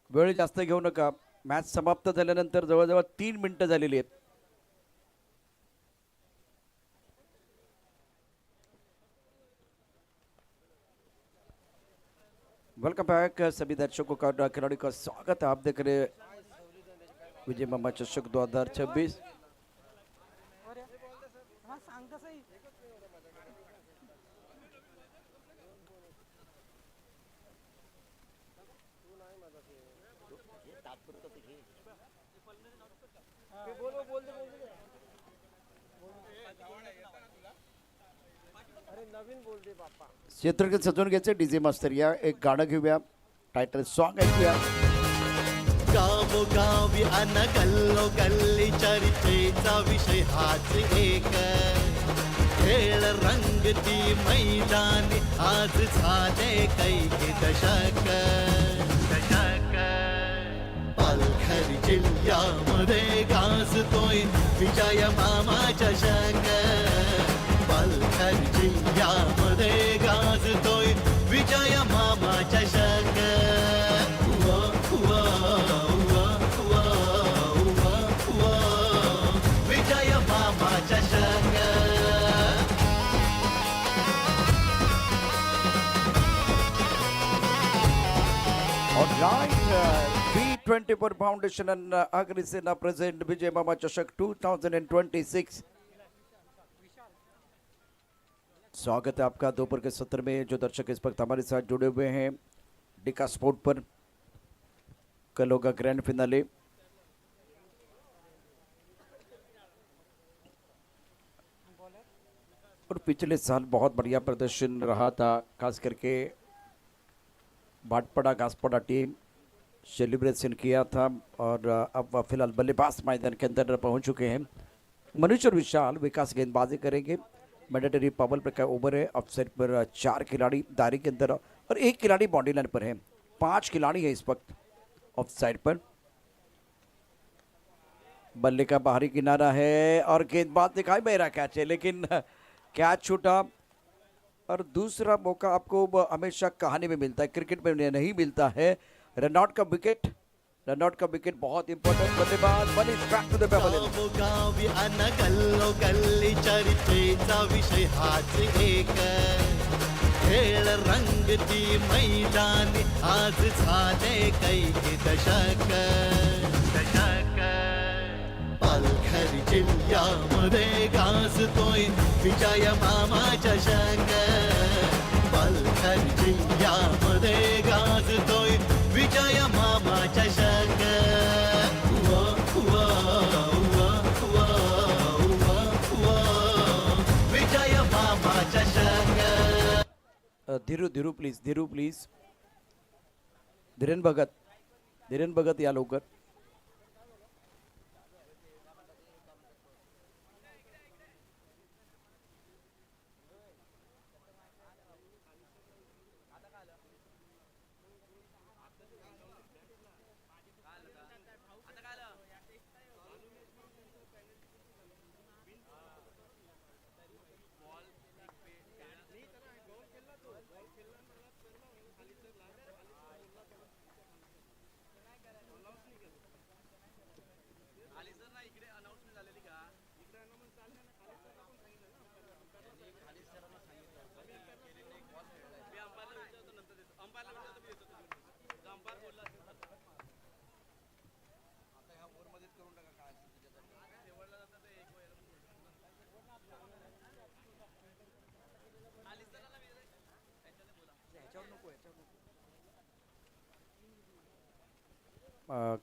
वेळ जास्त घेऊ नका. मॅच समाप्त झाल्यानंतर जवळजवळ 3 मिनिटं झालेली आहेत. वेलकम बैक सभी दर्शकों का खिलाड़ी का स्वागत है. आप देख रहे विजय मामा चषक 2026. क्षेत्र सजवून घ्यायचे. डीजे मास्तर या एक गाणं घेऊया. टायटल सॉन्ग ऐकूया. गावोगावी अन गल्लो गल्ली चर्चेचा विषय हाच एक. खेळ रंगती मैदानी आज झाले कैक दशक. पालघर जिल्ह्यामध्ये गाजतोय विजय मामा चषक. पालघर जिल्ह्यामध्ये गाजतोय विजय मामा चषक. विजय मामा चषक. V24 foundation and Agrisena present Vijay Mama Chashak 2026. स्वागत है आपका दोपहर के सत्र में. जो दर्शक इस वक्त हमारे साथ जुड़े हुए हैं डिका स्पोर्ट पर, कल होगा ग्रैंड फिनाले. और पिछले साल बहुत बढ़िया प्रदर्शन रहा था, खास करके भाटपड़ा घासपड़ा टीम सेलिब्रेशन किया था और अब फिलहाल बल्लेबाज मैदान के अंदर पहुंच चुके हैं। मनुष्य और विशाल विकास गेंदबाजी करेंगे। मैंडेटरी पावर प्ले का ओवर है। ऑफसाइड पर 4 खिलाड़ी दायरे के अंदर और 1 खिलाड़ी बाउंड्री लाइन पर है। 5 खिलाड़ी है इस वक्त ऑफसाइड पर। बल्ले का बाहरी किनारा है और गेंदबाज दिखाई मेरा कैच है, लेकिन कैच छूटा। और दूसरा मौका आपको हमेशा कहानी में मिलता है, क्रिकेट में नहीं मिलता है। रनआउट का विकेट, रनआउट का विकेट बहुत इंपॉर्टेंट। बल्लेबाज Manish back to the pavilion. गावोगावी अन गल्लोगल्ली चर्चेचा विषय हाच एक, खेळ रंगती मैदानी आज झाले कैक दशक दशक। पालघर जिल्ह्यामध्ये गाजतोय विजय मामा चषक, पालघर जिल्ह्यामध्ये गाजतोय विजय मामा चषक। उवा, उवा, उवा, उवा, उवा, उवा, विजय मामा चषक। Dhiru Dhiru please, Dhiru please. धीरेन भगत या लवकर।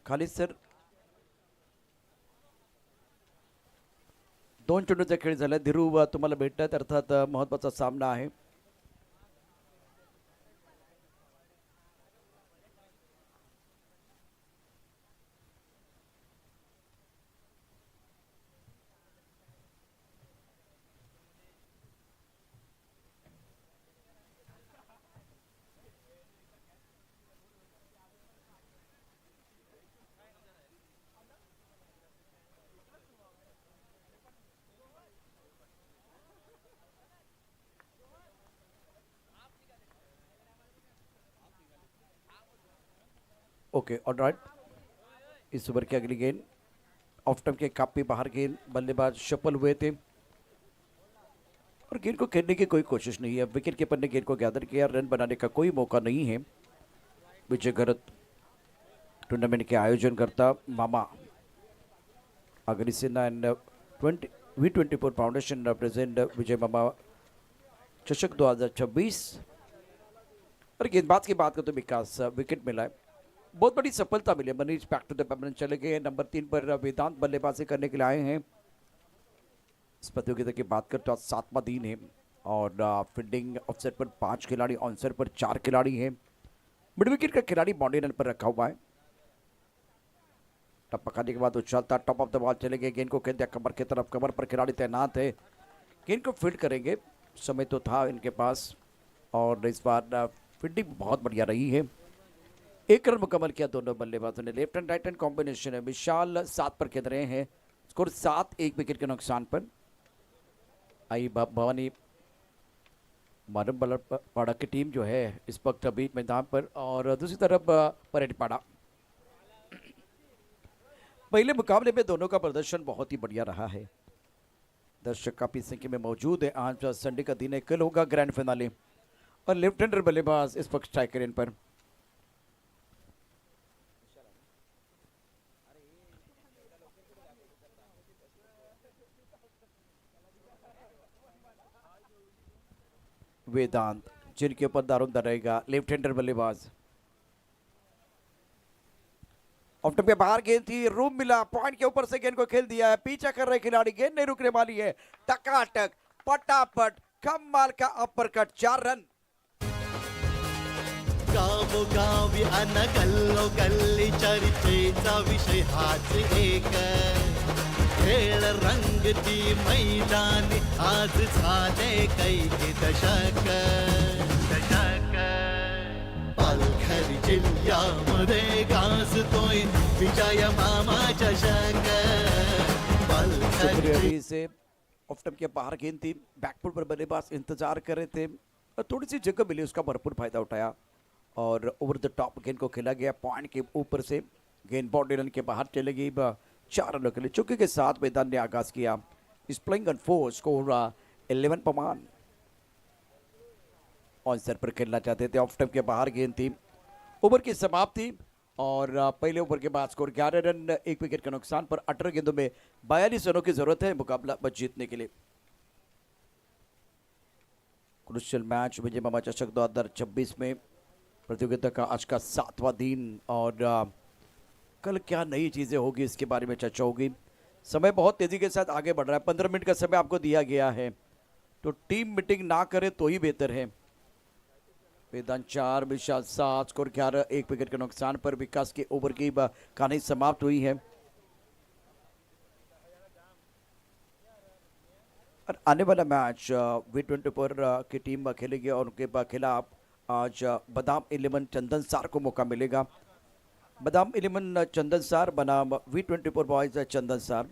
खाली सर 2 चेंडूचा खेळ झाला। धीरू तुम्हाला भेटतात, अर्थात महत्वाचा सामना आहे। Okay alright. इस ओवर की अगली गेंद ऑफ टर्म के काफी बाहर गेंद, बल्लेबाज सफल हुए थे और गेंद को खेलने की कोई कोशिश नहीं है। विकेट कीपर ने गेंद को गैदर किया, रन बनाने का कोई मौका नहीं है। विजय घरत टूर्नामेंट के आयोजन करता मामा अग्रिसेना एंड V24 फाउंडेशन प्रेजेंट विजय मामा चषक 2026। और गेंदबाज की बात करें तो विकास विकेट मिला है, बहुत बड़ी सफलता मिली। Manish back to the pavilion चले गए। नंबर 3 पर वेदांत बल्लेबाजी करने के लिए आए हैं। इस प्रतियोगिता की बात करें तो आज 7वां दिन है और फील्डिंग ऑफसेट पर 5 खिलाड़ी, ऑनसेट पर 4 खिलाड़ी हैं। मिड विकेट का खिलाड़ी बाउंड्री लाइन पर रखा हुआ है। टप पकाने के बाद उछलता टॉप ऑफ द बॉल चले गए। गेंद को खेल दिया कमर की तरफ, कमर पर खिलाड़ी तैनात है। गेंद को फील्ड करेंगे, समय तो था इनके पास और इस बार फील्डिंग बहुत बढ़िया रही है। 1 रन मुकम्मल किया दोनों बल्लेबाजों ने। Left end right hand combination है। विशाल 7 पर खेल रहे हैं, स्कोर 7, 1 विकेट के नुकसान पर। आई भवानी मारमपाड़ा की टीम जो है इस वक्त अभी मैदान पर और दूसरी तरफ परेडपाड़ा। पहले मुकाबले में दोनों का प्रदर्शन बहुत ही बढ़िया रहा है। दर्शक काफी संख्या में मौजूद है। आज संडे का दिन है, कल होगा ग्रैंड फिनाले और लेफ्ट हैंडर बल्लेबाज इस वक्त स्ट्राइकर इन पर। वेदांत जिनके ऊपर दारोमदार रहेगा, लेफ्ट हैंडर बल्लेबाज। ऑफ टॉप के बाहर गेंद थी, रूम मिला, पॉइंट के ऊपर से गेंद को खेल दिया है। पीछा कर रहे खिलाड़ी, गेंद नहीं रुकने वाली है। टकाटक पटापट कमाल का अपर कट 4 रन. गावोगावी अन गल्लो गल्ली चर्चेचा विषय हाच एक. खेळ रंगती मैदानी आज झाले कैकी दशक. पालघर जिल्ह्यामध्ये गाजतोय विजय मामा चषक. पालघर शुक्रिया से ऑफ टर्म के बाहर गेंद थी. बैकफुट पर बल्लेबाज इंतजार कर रहे थे, थोड़ी सी जगह मिली, उसका भरपूर फायदा उठाया और ओवर द टॉप गेंद को खेला गया. पॉइंट के ऊपर से गेंद बाउंड्री रन के बाहर चले गई. 4 रनों के लिए चौके के साथ मैदान ने आगाज किया. इस प्लेइंग ऑन 4 स्कोर 11 पमान. ऑन सर पर खेलना चाहते थे. ऑफ टर्म के बाहर गेंद थी. ओवर की समाप्ति और पहले ओवर के बाद स्कोर 11 रन, 1 विकेट के नुकसान पर 18 गेंदों में 42 रनों की जरूरत है मुकाबला जीतने के लिए. क्रुशियल मैच विजय मामा चषक 2026 में प्रतियोगिता का आज का 7वां दिन और कल क्या नई चीजें होगी इसके बारे में चर्चा होगी. समय बहुत तेजी के साथ आगे बढ़ रहा है. 15 मिनट का समय आपको दिया गया है, तो टीम मीटिंग ना करे तो ही बेहतर है. मैदान 4 विशाल 7 स्कोर 11, 1 विकेट के नुकसान पर विकास के ओवर की कहानी समाप्त हुई है. और आने वाला मैच V24 की टीम खेलेगी और उनके खिलाफ आज बादाम 11 चंदन सार को मौका मिलेगा. बादाम 11 चंदन सार बनाम V24 बॉयज चंदन सार.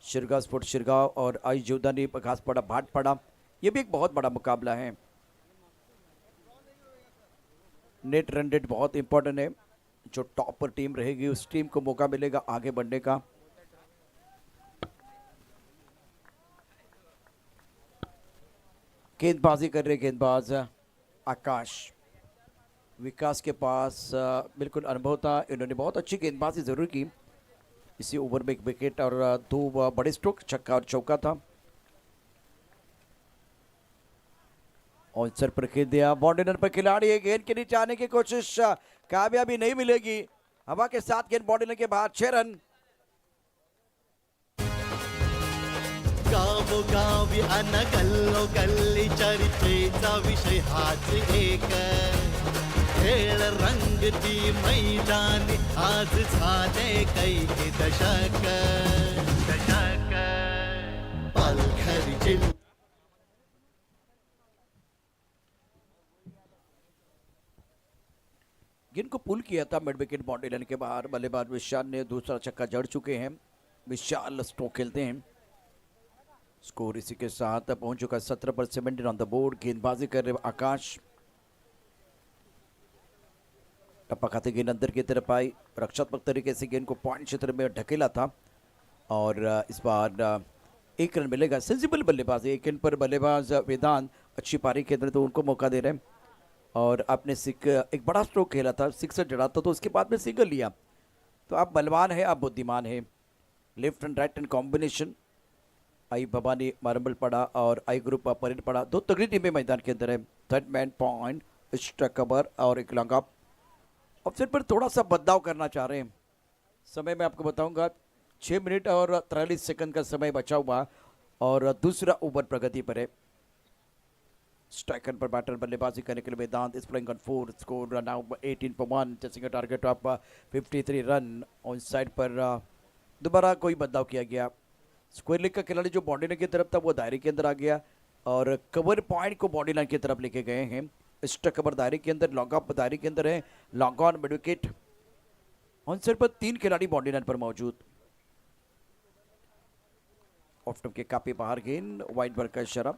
शिरगांव स्पोर्ट्स शिरगांव और आई जीवदानी घासपाड़ा भाटपाड़ा, ये भी एक बहुत बड़ा मुकाबला है. नेट रन रेट बहुत इंपॉर्टेंट है. जो टॉप पर टीम रहेगी उस टीम को मौका मिलेगा आगे बढ़ने का. गेंदबाजी कर रहे गेंदबाज आकाश. विकास के पास बिल्कुल अनुभव था. इन्होंने बहुत अच्छी गेंदबाजी जरूर की. इसी ओवर में 1 विकेट और 2 बड़े स्ट्रोक, छक्का और चौका था. ऑनसर पर खेल दिया. बाउंड्री रन पर खिलाड़ी गेंद के नीचे आने की कोशिश, कामयाबी नहीं मिलेगी. हवा के साथ गेंद बाउंड्री रन के बाद 6 रन. गावोगावी अन गल्लो गल्ली चर्चेचा विषय हाच एक. खेळ रंगती मैदानी आज झाले कैकी दशक. पालघर जिल्हा गेंद को पुल किया था मिड विकेट बाउंड्री लाइन के बाहर. बल्लेबाज विशाल ने दूसरा छक्का जड़ चुके हैं. विशाल स्ट्रोक खेलते हैं. स्कोर इसी के साथ पहुंच चुका 17 पर 17 ऑन द बोर्ड. गेंदबाजी कर रहे आकाश. टप्पा खाते गेंद अंदर की तरफ आई. रक्षात्मक तरीके से गेंद को पॉइंट क्षेत्र में ढकेला था और इस बार 1 रन मिलेगा. सेंसिबल बल्लेबाजी. 1 रन पर बल्लेबाज वेदांत अच्छी पारी खेल रहे तो उनको मौका दे रहे हैं. और आपने एक बड़ा स्ट्रोक खेला था, सिक्सर जड़ा था, तो उसके बाद में सिंगल लिया. तो आप बलवान है, आप बुद्धिमान है. Left end right end combination. Aai Bhavani मारंबल पड़ा और आई ग्रुप परेड पड़ा, 2 तगड़ी टीमें मैदान के अंदर है. Third man point, strike cover और एक लॉन्ग अप. ऑप्शन पर थोड़ा सा बदलाव करना चाह रहे हैं. समय मैं आपको बताऊंगा. 6 मिनट और 43 सेकंड का समय बचा हुआ और दूसरा ओवर प्रगति पर है. स्ट्राइकर पर बैटर बल्लेबाजी करने के लिए वेदांत इस प्लेइंग ऑन 4 स्कोर नाउ 18 पर 1 chasing target of 53 run. On side पर दोबारा कोई बदलाव किया गया. स्क्वायर लेग का खिलाड़ी जो बाउंड्री लाइन की तरफ था वो दायरे के अंदर आ गया और कवर पॉइंट को बाउंड्री लाइन की तरफ लेके गए हैं. स्ट्राइक कवर दायरे के अंदर, लॉन्ग अप दायरे के अंदर है, long on mid wicket. On side पर 3 खिलाड़ी बाउंड्री लाइन पर मौजूद. ऑफ स्टंप के काफी बाहर गेंद वाइड बॉल का इशारा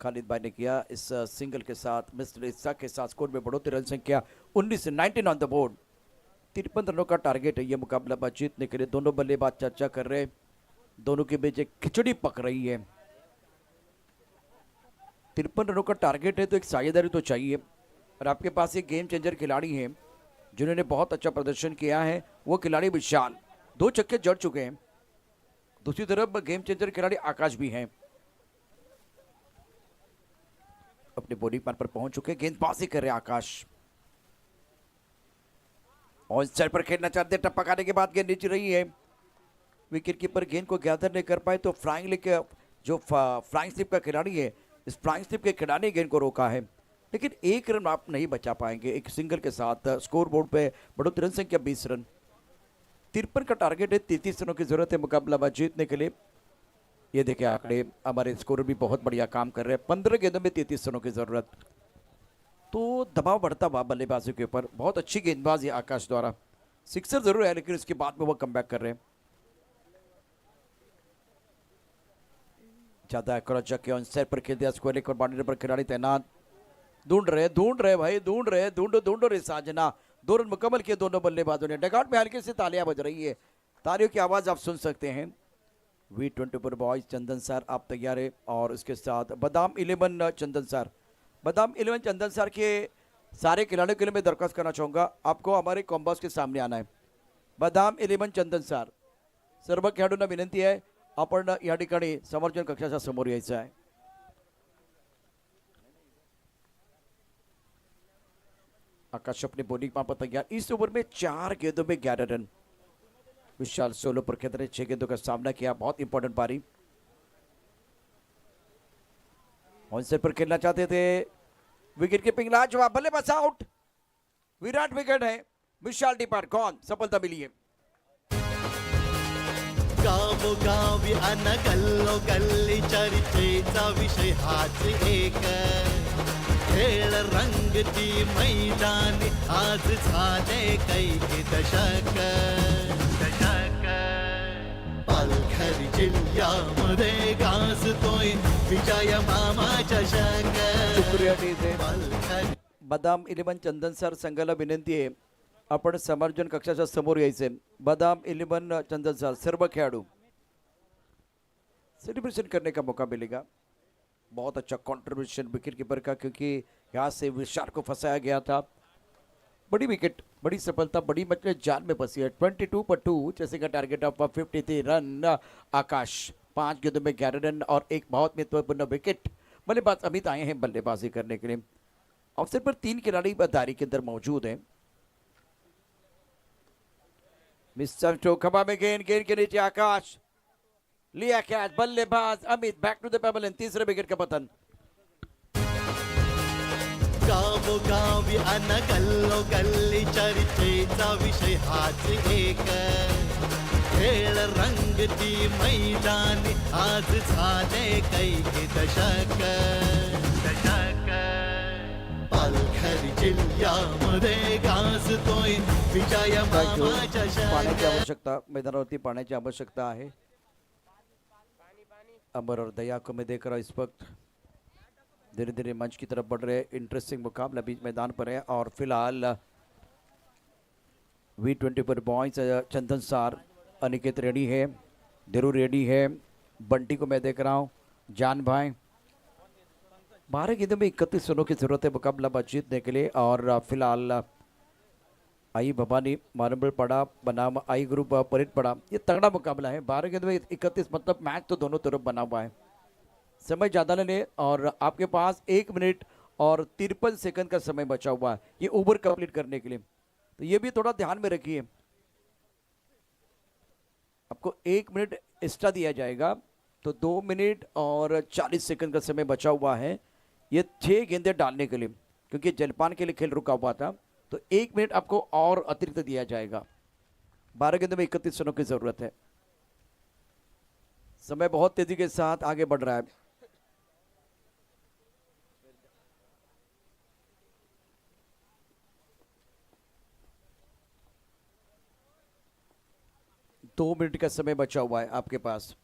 खालिद भाई ने किया. इस सिंगल के साथ मिस्टर इस्सा के साथ स्कोर में बढ़ोतरी. रन संख्या 19 से 19 ऑन द बोर्ड. 53 रनों का टारगेट है ये मुकाबला जीतने के लिए. दोनों बल्लेबाज चर्चा कर रहे हैं. दोनों के बीच एक खिचड़ी पक रही है. 53 रनों का टारगेट है तो एक साझेदारी तो चाहिए. और आपके पास एक गेम चेंजर खिलाड़ी हैं जिन्होंने बहुत अच्छा प्रदर्शन किया है. वो खिलाड़ी विशाल 2 छक्के जड़ चुके हैं. दूसरी तरफ गेम चेंजर खिलाड़ी आकाश भी हैं, अपने बॉलिंग पैन पर पहुंच चुके. गेंदबाजी कर रहे आकाश. ऑन साइड पर खेलना चाहते. टप्पा खाने के बाद गेंद नीचे रही है. विकेट कीपर गेंद को गैदर नहीं कर पाए तो फ्लाइंग लेके जो फ्लाइंग स्लिप का खिलाड़ी है, इस फ्लाइंग स्लिप के खिलाड़ी ने गेंद को रोका है, लेकिन एक रन आप नहीं बचा पाएंगे एक सिंगल के साथ। स्कोर बोर्ड पे बढ़ोतरी रन संख्या 20 रन, 53 का टारगेट है, 33 रनों की जरूरत है मुकाबला जीतने के लिए। ये देखिए आंकड़े, हमारे स्कोर भी बहुत बढ़िया काम कर रहे हैं। 15 गेंदों में 33 रनों की जरूरत, तो दबाव बढ़ता हुआ बल्लेबाजों के ऊपर। बहुत अच्छी गेंदबाजी आकाश द्वारा, सिक्सर जरूर है लेकिन इसके बाद में वो कमबैक कर रहे हैं। ज्यादा क्रॉस के ऑन सेट पर खेल दिया स्क्वायर लेग और बाउंड्री पर खिलाड़ी तैनात। ढूंढ रहे भाई, ढूंढो रे साजना। 2 रन मुकम्मल किए दोनों बल्लेबाजों ने। डगआउट में हल्की सी तालियां बज रही है, तालियों की आवाज आप सुन सकते हैं। V20 पर बॉयज चंदन सर आप तैयार है, और इसके साथ बादाम 11 चंदन सर। बादाम 11 चंदन सर के सारे खिलाड़ियों के लिए मैं दरख्वास्त करना चाहूँगा, आपको हमारे कॉम्बॉक्स के सामने आना है। बादाम 11 चंदन सर, सर्व खेळाडूंना विनंती आहे आपण या ठिकाणी समर्जन कक्षाच्या समोर यायचं आहे। आकाश अपनी बॉलिंग पर तैयार। इस ओवर में 4 गेंदों में 11 रन। विशाल सोलो पर खेल रहे 6 गेंदों का सामना किया, बहुत इंपॉर्टेंट पारी। ऑनसेट पर खेलना चाहते थे, विकेट कीपिंग लाजवाब, बल्लेबाज आउट। विराट विकेट है, विशाल डिपार्ट गॉन, सफलता मिली है। गावोगावी अन गल्लोगल्ली चर्चेचा विषय हाच एक, खेळ रंगती मैदानी आज झाले कैक दशक। पालघर जिल्ह्यामध्ये गाजतोय विजय मामा चषक। शुक्रिया डीजे। पालघर बदाम 11 चंदन सर संघाला विनंती आहे आपण समर्जन कक्षाच्या समोर यायचे। बदाम 11 चंदन सर, सर्व खेळाडू सेलिब्रेशन करने का मौका मिलेगा। बहुत अच्छा कंट्रीब्यूशन विकेट कीपर का, क्योंकि यहाँ से विशाल को फंसाया गया था। बड़ी विकेट, बड़ी सफलता, बड़ी मतलब जान में फंसी है। 22 पर 2 जैसे का टारगेट ऑफ 53 रन। आकाश 5 गेंदों में 11 रन और एक बहुत महत्वपूर्ण विकेट। बल्लेबाज अमित आए हैं बल्लेबाजी करने के लिए। अवसर पर 3 खिलाड़ी बदारी के अंदर मौजूद हैं। मिस्टर चोखबा में गेंद के नीचे आकाश लिया कैच, बल्लेबाज Amit back to the pavilion and तीसरे विकेट का पतन। गावोगावी अन गल्लोगल्ली चर्चेचा विषय हाच एक, खेळ रंगती मैदानी आज झाले कैक दशक। पालघर जिल्ह्यामध्ये गाजतोय विजय मामा पाण्याची चषक। आवश्यकता, मैदानावरती पाण्याची आवश्यकता आहे। अमर और दया को मैं देख रहा हूँ इस वक्त धीरे धीरे मंच की तरफ बढ़ रहे। इंटरेस्टिंग मुकाबला बीच मैदान पर है। और फिलहाल V20 पर बॉयज चंदन सर, अनिकेत रेडी है, धीरू रेडी है, बंटी को मैं देख रहा हूँ, जान भाई। 12 गेंदों में 31 रनों की जरूरत है मुकाबला जीतने के लिए। और फिलहाल आई भवानी मारंबल पड़ा बनाम आई ग्रुप परेड पड़ा, ये तगड़ा मुकाबला है। 12 गेंदों में 31, मतलब मैच तो दोनों तरफ बना हुआ है। समय ज़्यादा न ले, और आपके पास 1 मिनट और 53 सेकंड का समय बचा हुआ है ये ओवर कंप्लीट करने के लिए, तो ये भी थोड़ा ध्यान में रखिए। आपको 1 मिनट एक्स्ट्रा दिया जाएगा, तो 2 मिनट और 40 सेकंड का समय बचा हुआ है ये 6 गेंदें डालने के लिए, क्योंकि जलपान के लिए खेल रुका हुआ था, तो 1 मिनट आपको और अतिरिक्त दिया जाएगा। 12 गेंदों में 31 रनों की जरूरत है। समय बहुत तेजी के साथ आगे बढ़ रहा है। दो मिनट का समय बचा हुआ है आपके पास,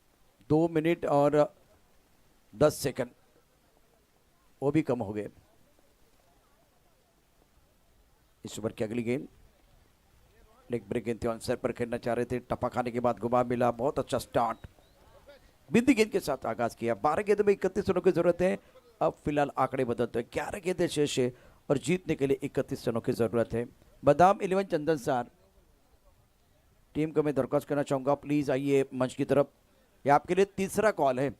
2 मिनट और 10 सेकंड, वो भी कम हो गए। इस ओवर की अगली गेंद लेग ब्रेक गेंद थी, ऑनसाइड पर खेलना चाह रहे थे, टप्पा खाने के बाद घुमा मिला। बहुत अच्छा स्टार्ट बिंदी गेंद के साथ आगाज किया। 12 गेंदों में 31 रनों की जरूरत है। अब फिलहाल आंकड़े बदलते हैं, 11 गेंदें शेष है और जीतने के लिए 31 रनों की जरूरत है। बादाम 11 चंदन सर, टीम को मैं दरख्वास्त करना चाहूंगा, प्लीज आइए मंच की तरफ। यह आपके लिए तीसरा कॉल है,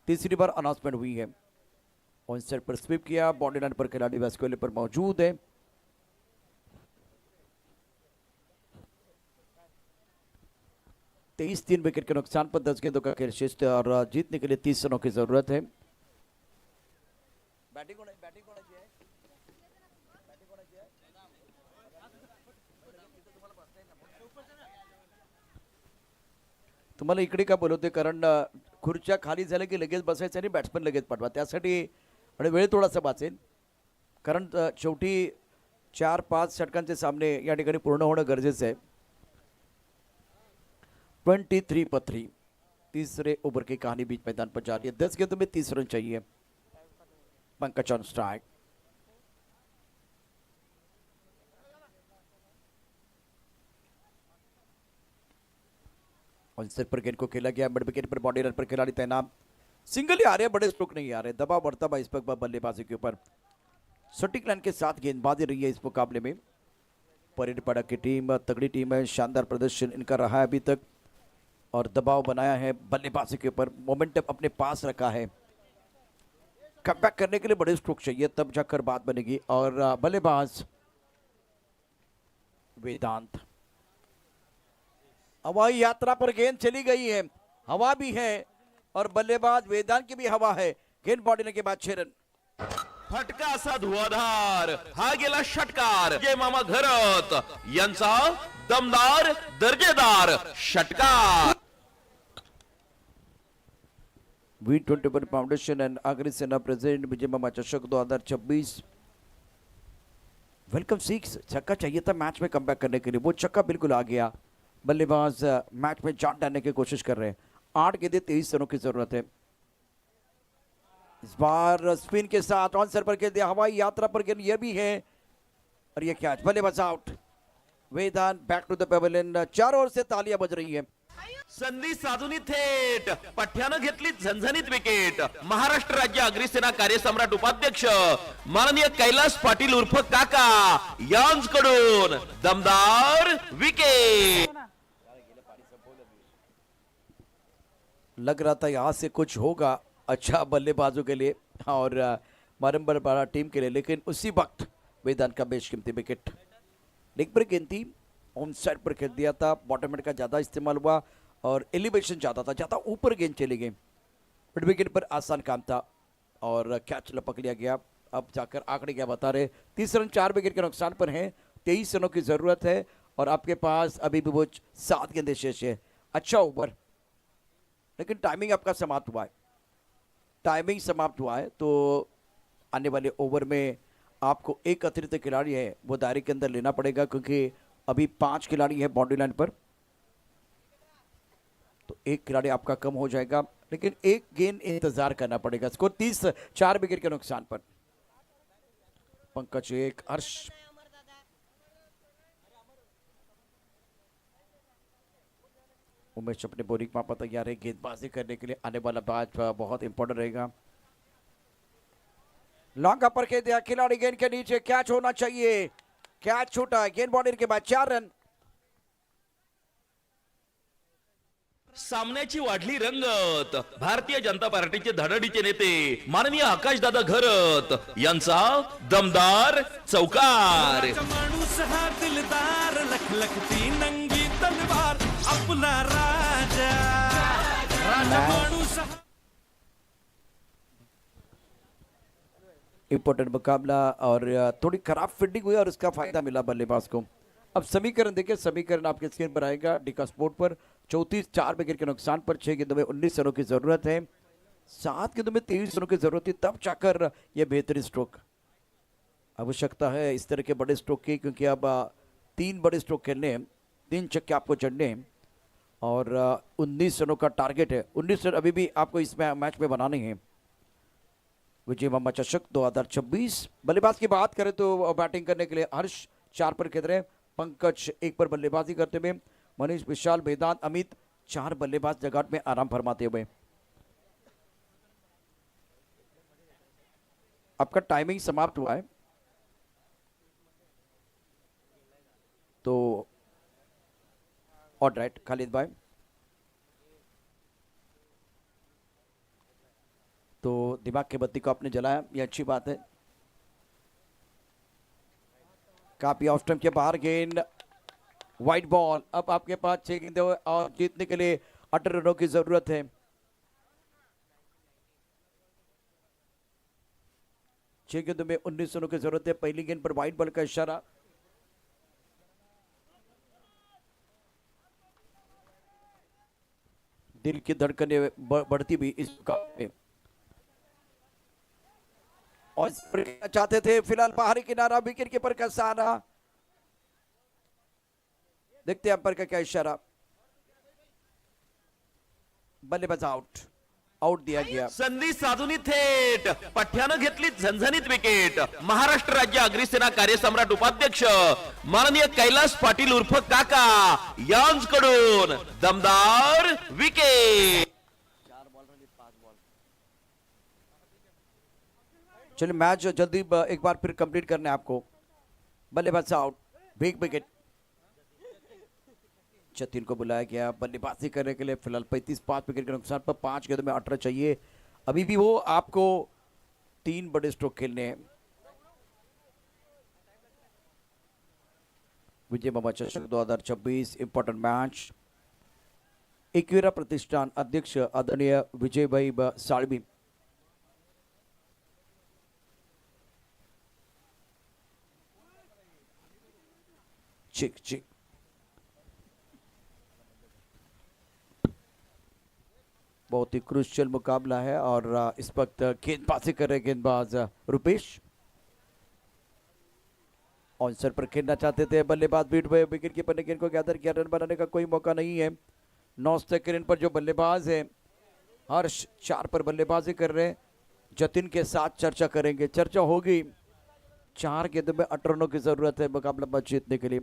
तीसरी बार अनाउंसमेंट हुई है। ऑनसाइड पर स्वीप किया, बाउंड्री लाइन पर खिलाड़ी वेस्कोले पर मौजूद है। 23 विकेट के नुकसान पर 10 गेंदों का खेल शेष है और जीतने के लिए 30 रनों की जरूरत है। तुम्हाला इकडे का बोलवते कारण खुर्च्या खाली झाल्या की लगेच बसायचं आणि बॅट्समन लगेच पाठवा त्यासाठी आणि वेळ थोडासा वाचेल कारण शेवटी 4-5 षटकांचे सामने या ठिकाणी पूर्ण होणं गरजेचं आहे। 23 पर 3 तीसरे ओवर की कहानी बीच मैदान पर जा रही है। 10 गेंदों में 30 रन चाहिए। पंकज ऑन स्ट्राइक, ऑन सिर पर गेंद को खेला गया। मिड विकेट पर बॉडी रन पर खिलाड़ी तैनात, सिंगल ही आ रहे हैं, बड़े स्ट्रोक नहीं आ रहे। दबाव बढ़ता हुआ इस वक्त बल्लेबाजी के ऊपर सटीक लाइन के साथ गेंदबाजी रही है इस मुकाबले में। परेड पड़ा की टीम तगड़ी टीम है, शानदार प्रदर्शन इनका रहा है अभी तक और दबाव बनाया है बल्लेबाजी के ऊपर, मोमेंटम अपने पास रखा है। कमबैक करने के लिए बड़े स्ट्रोक चाहिए तब जाकर बात बनेगी। और बल्लेबाज वेदांत, हवाई यात्रा पर गेंद चली गई है, हवा भी है और बल्लेबाज वेदांत की भी हवा है। गेंद बॉडीने के बाद 6 रन। फटका असा धुआधार हा गेला षटकार जय मामा घरत यांचा दमदार दर्जेदार षटकार। V21 फाउंडेशन एंड आगरी सेना प्रेसिडेंट विजय मामा चषक 2026 वेलकम 6 छक्का चाहिए था मैच में कमबैक करने के लिए, वो छक्का बिल्कुल आ गया। बल्लेबाज मैच में जान डालने की कोशिश कर रहे हैं। 8 गेंदें 23 रनों की जरूरत है। इस बार स्पिन के साथ ऑन सर पर खेल दिया, हवाई यात्रा पर गेंद ये भी है और ये कैच, बल्लेबाज out. Vedant back to the pavilion, चारों ओर से तालियां बज रही है। संधी साधुनी थेट पठ्यानं घेतली झणझणीत विकेट। महाराष्ट्र राज्य अग्रिसेना कार्यसम्राट उपाध्यक्ष माननीय कैलास पाटील उर्फ काका यांकडून दमदार विकेट। लग रहा था यहाँ से कुछ होगा अच्छा बल्लेबाजों के लिए और मारंबर बड़ा टीम के लिए, लेकिन उसी वक्त वेदांत का बेशकीमती विकेट। लेग पर गेंद थी, ऑन साइड पर खेल दिया था, बॉटम मिड का ज़्यादा इस्तेमाल हुआ और एलिवेशन ज़्यादा था, ज़्यादा ऊपर गेंद चली गई। मिड विकेट पर आसान काम था और कैच लपक लिया गया। अब जाकर आंकड़े क्या बता रहे, 30 रन 4 विकेट के नुकसान पर हैं, 23 रनों की ज़रूरत है और आपके पास अभी भी वो 7 गेंदें शेष है। अच्छा ओवर, लेकिन टाइमिंग आपका समाप्त हुआ है, टाइमिंग समाप्त हुआ है तो आने वाले ओवर में आपको एक अतिरिक्त खिलाड़ी है वो दायरे के अंदर लेना पड़ेगा क्योंकि अभी 5 खिलाड़ी है बाउंड्री लाइन पर, तो एक खिलाड़ी आपका कम हो जाएगा, लेकिन एक गेंद इंतजार करना पड़ेगा। स्कोर 30 4 विकेट के नुकसान पर। पंकज 1, हर्ष उमेश अपने बोरिंग मापा तैयार है गेंदबाजी करने के लिए। आने वाला मैच बहुत इंपॉर्टेंट रहेगा। लॉन्ग अपर के दिया, खिलाड़ी गेंद के नीचे, कैच होना चाहिए, कैच छूटा है। गेंद बॉडी के बाद 4 रन। सामन्याची वाढली रंगत। भारतीय जनता पार्टीचे धडडीचे नेते माननीय आकाशदादा घरत यांचा दमदार चौकार। माणूस हा दिलदार, लखलखती नंगी तलवार, आपला राजा माणूस। इंपॉर्टेंट मुकाबला और थोड़ी खराब फील्डिंग हुई और उसका फायदा मिला बल्लेबाज को। अब समीकरण देखिए, समीकरण आपके स्क्रीन पर आएगा डिका स्पोर्ट पर। 34 4 विकेट के नुकसान पर 6 गेंदों में 19 रनों की जरूरत है, 7 गेंदों में 23 रनों की जरूरत थी, तब जाकर यह बेहतरीन स्ट्रोक। आवश्यकता है इस तरह के बड़े स्ट्रोक की क्योंकि अब 3 बड़े स्ट्रोक खेलने हैं, 3 छक्के आपको चढ़ने हैं और 19 रनों का टारगेट है। 19 रन अभी भी आपको इस मैच में बनाने हैं। विजय मामा चषक 2026। बल्लेबाज की बात करें तो बैटिंग करने के लिए हर्ष 4 पर खेल रहे हैं, पंकज 1 पर बल्लेबाजी करते हुए, मनीष, विशाल, वेदांत, अमित 4 बल्लेबाज जगाट में आराम फरमाते हुए। आपका टाइमिंग समाप्त हुआ है तो ऑल राइट खालिद भाई, तो दिमाग की बत्ती को आपने जलाया, ये अच्छी बात है। काफी ऑफ टाइम के बाहर गेंद वाइट बॉल, अब आपके पास 6 गेंदें और जीतने के लिए 18 रनों की जरूरत है। 6 गेंदों में 19 रनों की जरूरत है। पहली गेंद पर वाइट बॉल का इशारा। दिल की धड़कनें बढ़ती भी इस मुकाबले में। और इस पर खेलना चाहते थे, फिलहाल बाहरी किनारा, विकेट कीपर का सहारा। देखते हैं अंपायर का क्या इशारा। बल्लेबाज आउट, आउट दिया गया। संधी साधून थेट पठ्यानं घेतली झणझणीत विकेट। महाराष्ट्र राज्य अग्निसेना कार्यसम्राट उपाध्यक्ष माननीय कैलास पाटील उर्फ काका यांकडून दमदार विकेट। चलिए मैच जल्दी एक बार फिर कंप्लीट करना है आपको। बल्लेबाज आउट, बिग विकेट। जतिन को बुलाया गया बल्लेबाजी करने के लिए। फिलहाल 35 विकेट के नुकसान पर 5 गेंदों में 18 चाहिए। अभी भी वो आपको 3 बड़े स्ट्रोक खेलने हैं। विजय मामा चषक 2026 इंपॉर्टेंट मैच। एकविरा प्रतिष्ठान अध्यक्ष आदरणीय विजय भाई साळवी, चिक बहुत ही क्रूशियल मुकाबला है। और इस वक्त गेंदबाजी कर रहे गेंदबाज रुपेश। ऑनसर पर खेलना चाहते थे, बल्लेबाज बीट हुए। विकेट कीपर ने गेंद को गैदर किया, रन बनाने का कोई मौका नहीं है। 9 सेकंड पर जो बल्लेबाज है हर्ष 4 पर बल्लेबाजी कर रहे हैं। जतिन के साथ चर्चा करेंगे, चर्चा होगी। 4 गेंदों में 18 रनों की जरूरत है मुकाबला मैच जीतने के लिए।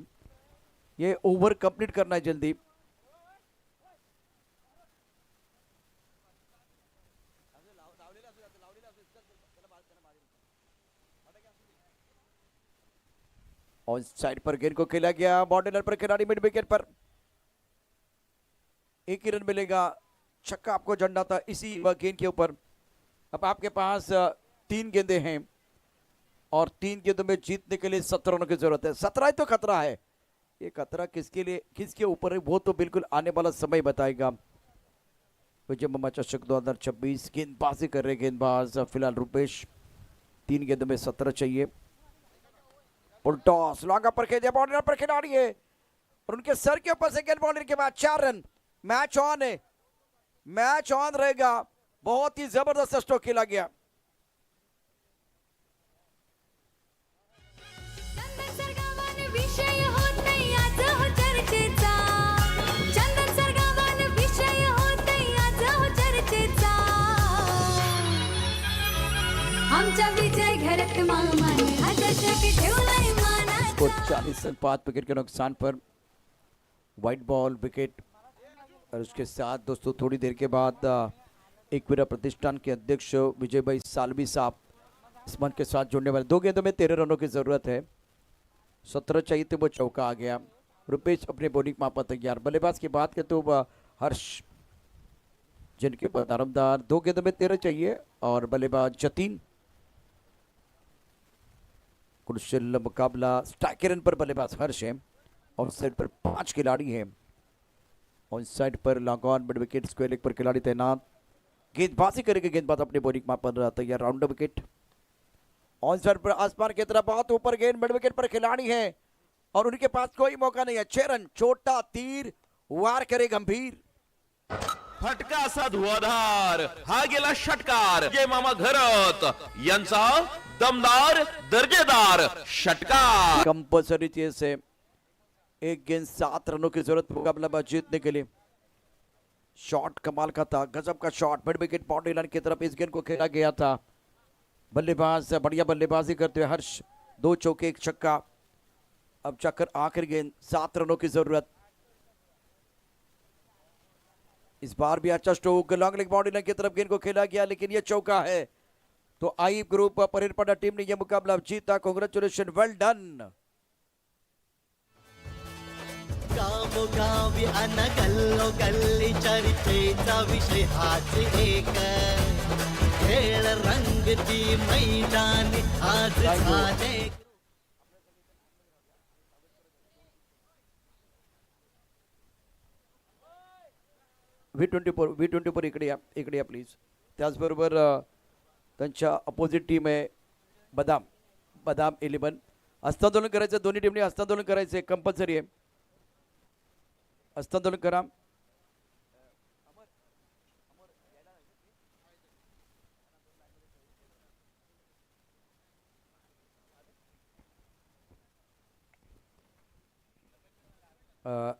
ये ओवर कंप्लीट करना है जल्दी। ऑन साइड पर गेंद को खेला गया, बॉर्डर पर खिलाड़ी मिड विकेट पर। एक ही रन मिलेगा, छक्का आपको झंडा था इसी गेंद के ऊपर। अब आपके पास 3 गेंदें हैं और 3 गेंदों में जीतने के लिए 17 रनों की जरूरत है। 17 ही तो खतरा है। ये खतरा किसके लिए, किसके ऊपर है, वो तो बिल्कुल आने वाला समय बताएगा। विजय मामा चषक 2026 गेंदबाजी कर रहे गेंदबाज फिलहाल रुपेश। 3 गेंदों में 17 चाहिए। टॉस लॉन्ग पर खेल, बॉर्डर पर खिलाड़ी है और उनके सर के ऊपर से गेंद बॉलर के बाद 4 रन। मैच ऑन है, मैच ऑन रहेगा। बहुत ही जबरदस्त स्ट्रोक खेला गया। स्कोर 40 रन, 5 विकेट के नुकसान पर। White ball wicket. और उसके साथ दोस्तों थोड़ी देर के बाद एकविरा प्रतिष्ठान के अध्यक्ष विजय भाई सालवी साहब इस मंच के साथ जुड़ने वाले। 2 गेंदों में 13 रनों की जरूरत है। 17 चाहिए थे, वो चौका आ गया। रुपेश अपने बॉलिंग मापा तैयार। बल्लेबाज की बात करें तो हर्ष, जिनके ऊपर दारोमदार। 2 गेंदों में 13 चाहिए और बल्लेबाज जतीन। क्रुशियल मुकाबला। स्ट्राइक रन पर बल्लेबाज हर्ष है। ऑफ साइड पर 5 खिलाड़ी हैं। ऑन साइड पर long on, mid wicket, square leg पर खिलाड़ी तैनात। गेंदबाजी करेंगे गेंदबाज अपने बॉलिंग माप पर तैयार। Round wicket. ऑन साइड पर आसमान की तरफ बहुत ऊपर गेंद, मिड विकेट पर खिलाड़ी है और उनके पास कोई मौका नहीं है। 6 रन, छोटा तीर वार करे गंभीर। फटका असा धुआधार, हा गेला षटकार। जय मामा घरत यांचा दमदार दर्जेदार षटकार। कंपल्सरी से 1 गेंद 7 रनों की जरूरत मुकाबला जीतने के लिए। शॉट कमाल का था, गजब का shot. Mid wicket boundary line की तरफ इस गेंद को खेला गया था। बल्लेबाज बढ़िया बल्लेबाजी करते हुए हर्ष। 2 चौके 1 छक्का। अब चक्कर आखिरी गेंद, 7 रनों की जरूरत। इस बार भी अच्छा stroke long leg boundary line की तरफ गेंद को खेला गया, लेकिन यह चौका है। तो आई ग्रुप परेरपाड़ा टीम ने यह मुकाबला जीता। कांग्रेचुलेशन, वेल डन। गावोगावी अन गल्लो गल्ली चर्चेचा विषय हाच एक. खेळ रंगती मैदानी आज झाले. व्ही24 इकडे या प्लीज. त्याचबरोबर त्यांच्या अपोजिट टीम आहे बदाम 11. हस्तांदोलन करायचं, दोन्ही टीमने हस्तांदोलन करायचं कंपल्सरी आहे. हस्तांदोलन करा.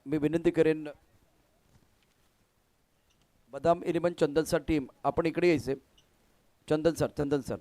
मी विनंती करेन बदाम 11 चंदन सर टीम आपण इकडे यायचे. चंदन सर